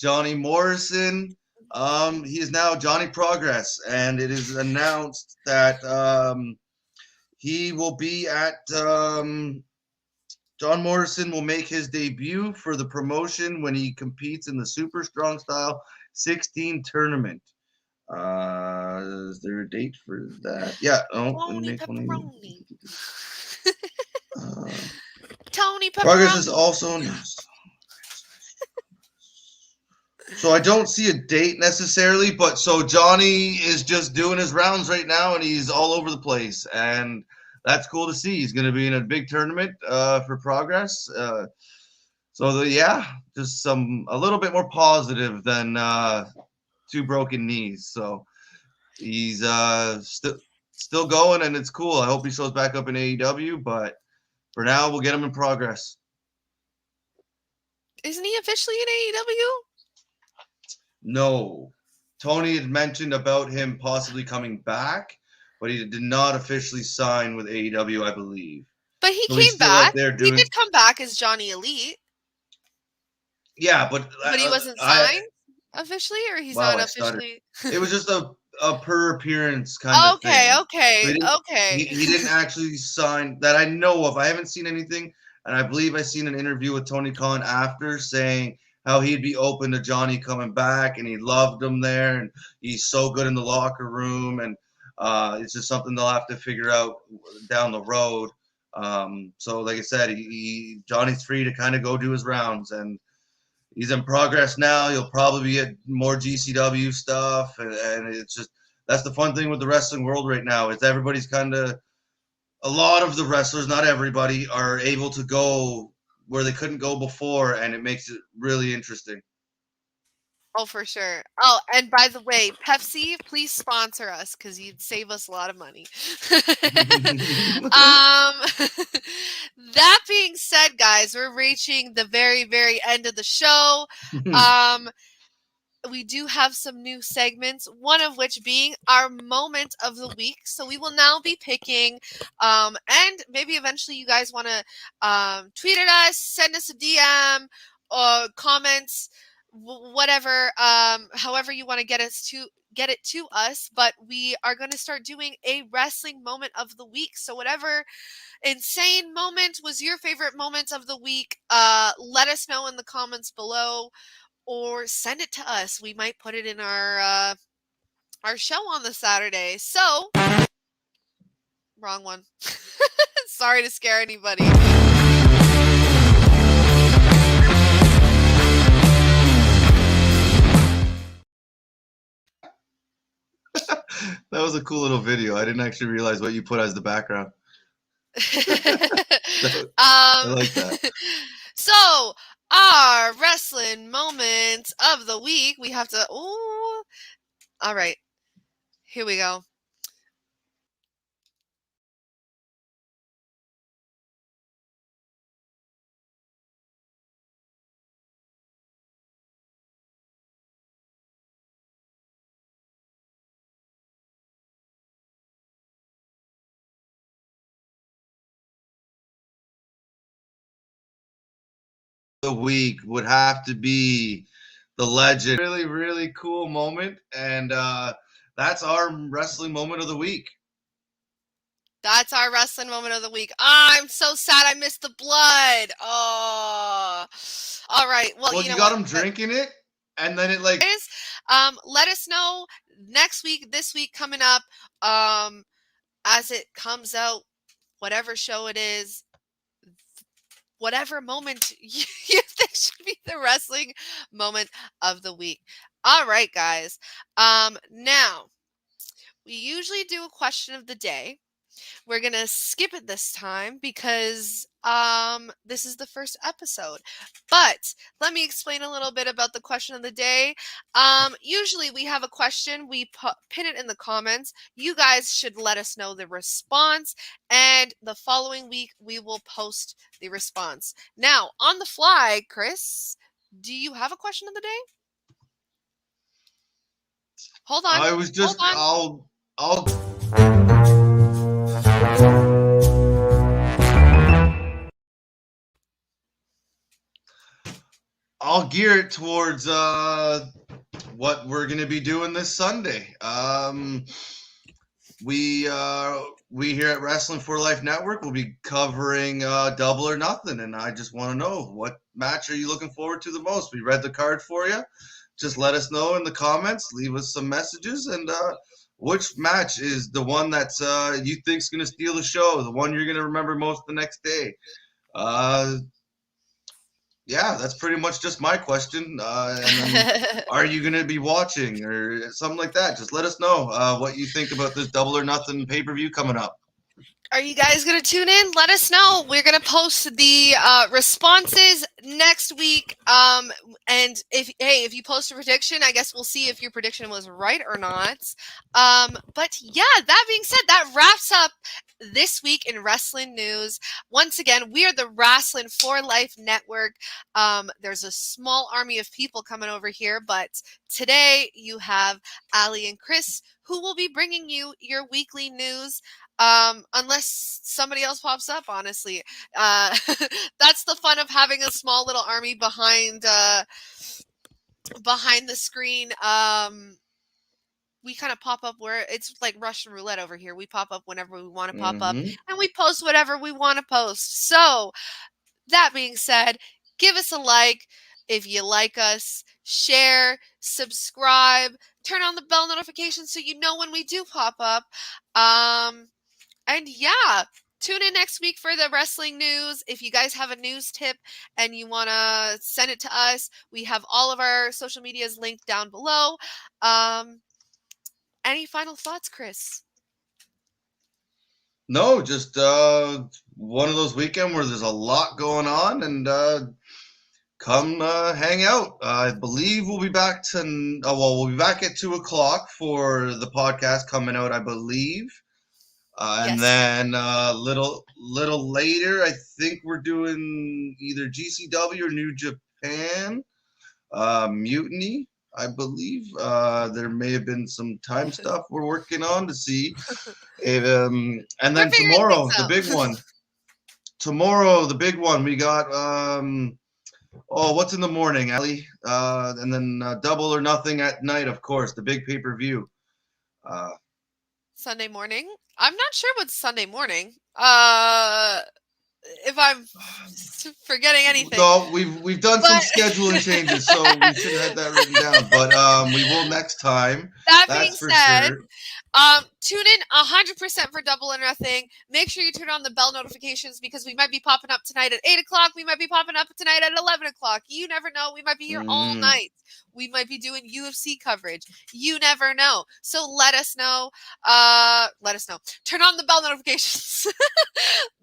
Johnny Morrison. He is now Johnny Progress, and it is announced that he will be at John Morrison will make his debut for the promotion when he competes in the Super Strong Style 16 tournament. Is there a date for that? Yeah. Oh, Tony Pepperoni. Tony Tony Pepperoni. Progress is also announced. So I don't see a date necessarily, but so Johnny is just doing his rounds right now, and he's all over the place, and that's cool to see. He's going to be in a big tournament for Progress. Yeah, just a little bit more positive than two broken knees. So he's still going, and it's cool. I hope he shows back up in AEW, but for now, we'll get him in Progress. Isn't he officially in AEW? No. Tony had mentioned about him possibly coming back, but he did not officially sign with AEW, I believe. But he came back. He did come back as Johnny Elite. Yeah, but he wasn't signed officially, or he's not officially. It was just a per appearance kind of thing. Okay. He didn't actually sign that I know of. I haven't seen anything, and I believe I seen an interview with Tony Khan after saying how he'd be open to Johnny coming back, and he loved him there, and he's so good in the locker room, and it's just something they'll have to figure out down the road. So like I said, Johnny's free to kind of go do his rounds, and he's in Progress now. You'll probably get more GCW stuff, and it's just, that's the fun thing with the wrestling world right now. It's everybody's kind of, a lot of the wrestlers, not everybody, are able to go where they couldn't go before, and it makes it really interesting. Oh, for sure. Oh, and by the way, Pepsi, please sponsor us, because you'd save us a lot of money. That being said, guys, we're reaching the very, very end of the show. We do have some new segments, one of which being our moment of the week. So we will now be picking, and maybe eventually you guys want to tweet at us, send us a DM, or comments, whatever, however you want to get it to us. But we are going to start doing a wrestling moment of the week. So whatever insane moment was your favorite moment of the week, let us know in the comments below. or send it to us. We might put it in our show on the Saturday. So, wrong one. Sorry to scare anybody. That was a cool little video. I didn't actually realize what you put as the background. I like that. So, our wrestling moment of the week. We have to. Ooh. All right. Here we go. The week would have to be the legend. Really, really cool moment. And that's our wrestling moment of the week. That's our wrestling moment of the week. I'm so sad I missed the blood. Oh, all right. Well, you got him drinking it, and then it like. Let us know next week, this week coming up, as it comes out, whatever show it is, whatever moment you think should be the wrestling moment of the week. All right, guys. Now we usually do a question of the day. We're going to skip it this time because this is the first episode. But let me explain a little bit about the question of the day. Usually we have a question. We pin it in the comments. You guys should let us know the response. And the following week, we will post the response. Now, on the fly, Chris, do you have a question of the day? Hold on. I was just, I'll gear it towards what we're gonna be doing this Sunday. We here at Wrestling for Life Network will be covering Double or Nothing, and I just want to know, what match are you looking forward to the most? We read the card for you. Just let us know in the comments. Leave us some messages, and which match is the one that you think's gonna steal the show? The one you're gonna remember most the next day? Yeah, that's pretty much just my question. And then, are you going to be watching or something like that? Just let us know what you think about this Double or Nothing pay-per-view coming up. Are you guys going to tune in? Let us know. We're going to post the responses next week. And if you post a prediction, I guess we'll see if your prediction was right or not. But yeah, that being said, that wraps up this week in wrestling news. Once again, we are the Wrasslin for Life Network. There's a small army of people coming over here, but today you have Ali and Chris, who will be bringing you your weekly news. Unless somebody else pops up, honestly. That's the fun of having a small little army behind the screen. We kind of pop up where it's like Russian roulette over here. We pop up whenever we want to pop up, and we post whatever we want to post. So that being said, give us a like if you like us, share, subscribe, turn on the bell notification so you know when we do pop up. And yeah, tune in next week for the wrestling news. If you guys have a news tip and you want to send it to us, we have all of our social medias linked down below. Any final thoughts, Chris? No, just one of those weekends where there's a lot going on, and come hang out. I believe we'll be back we'll be back at 2:00 for the podcast coming out, I believe. And then a little later, I think we're doing either GCW or New Japan, Mutiny, I believe. There may have been some time stuff we're working on to see. If, and then tomorrow, the big one. Tomorrow, the big one, we got, what's in the morning, Ali? And then Double or Nothing at night, of course, the big pay-per-view. Sunday morning? I'm not sure what's Sunday morning. if I'm forgetting anything. No, we've done some But- scheduling changes, so we should have had that written down. But we will next time. That That's being for said, sure. tune in 100% for Double or Nothing. Make sure you turn on the bell notifications because we might be popping up tonight at 8 o'clock. We might be popping up tonight at 11 o'clock. You never know. We might be here all night. We might be doing UFC coverage. You never know. So let us know. Turn on the bell notifications.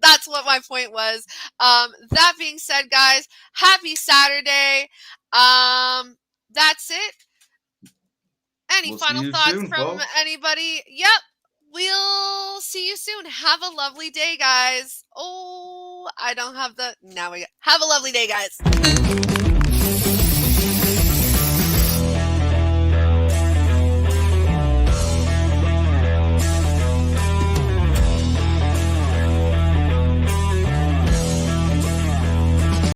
That's what my point was. That being said, guys, happy Saturday. That's it. Any We'll see final you thoughts soon, from folks. anybody? Yep. We'll see you soon. Have a lovely day, guys. Oh, I don't have the. Now we have a lovely day, guys.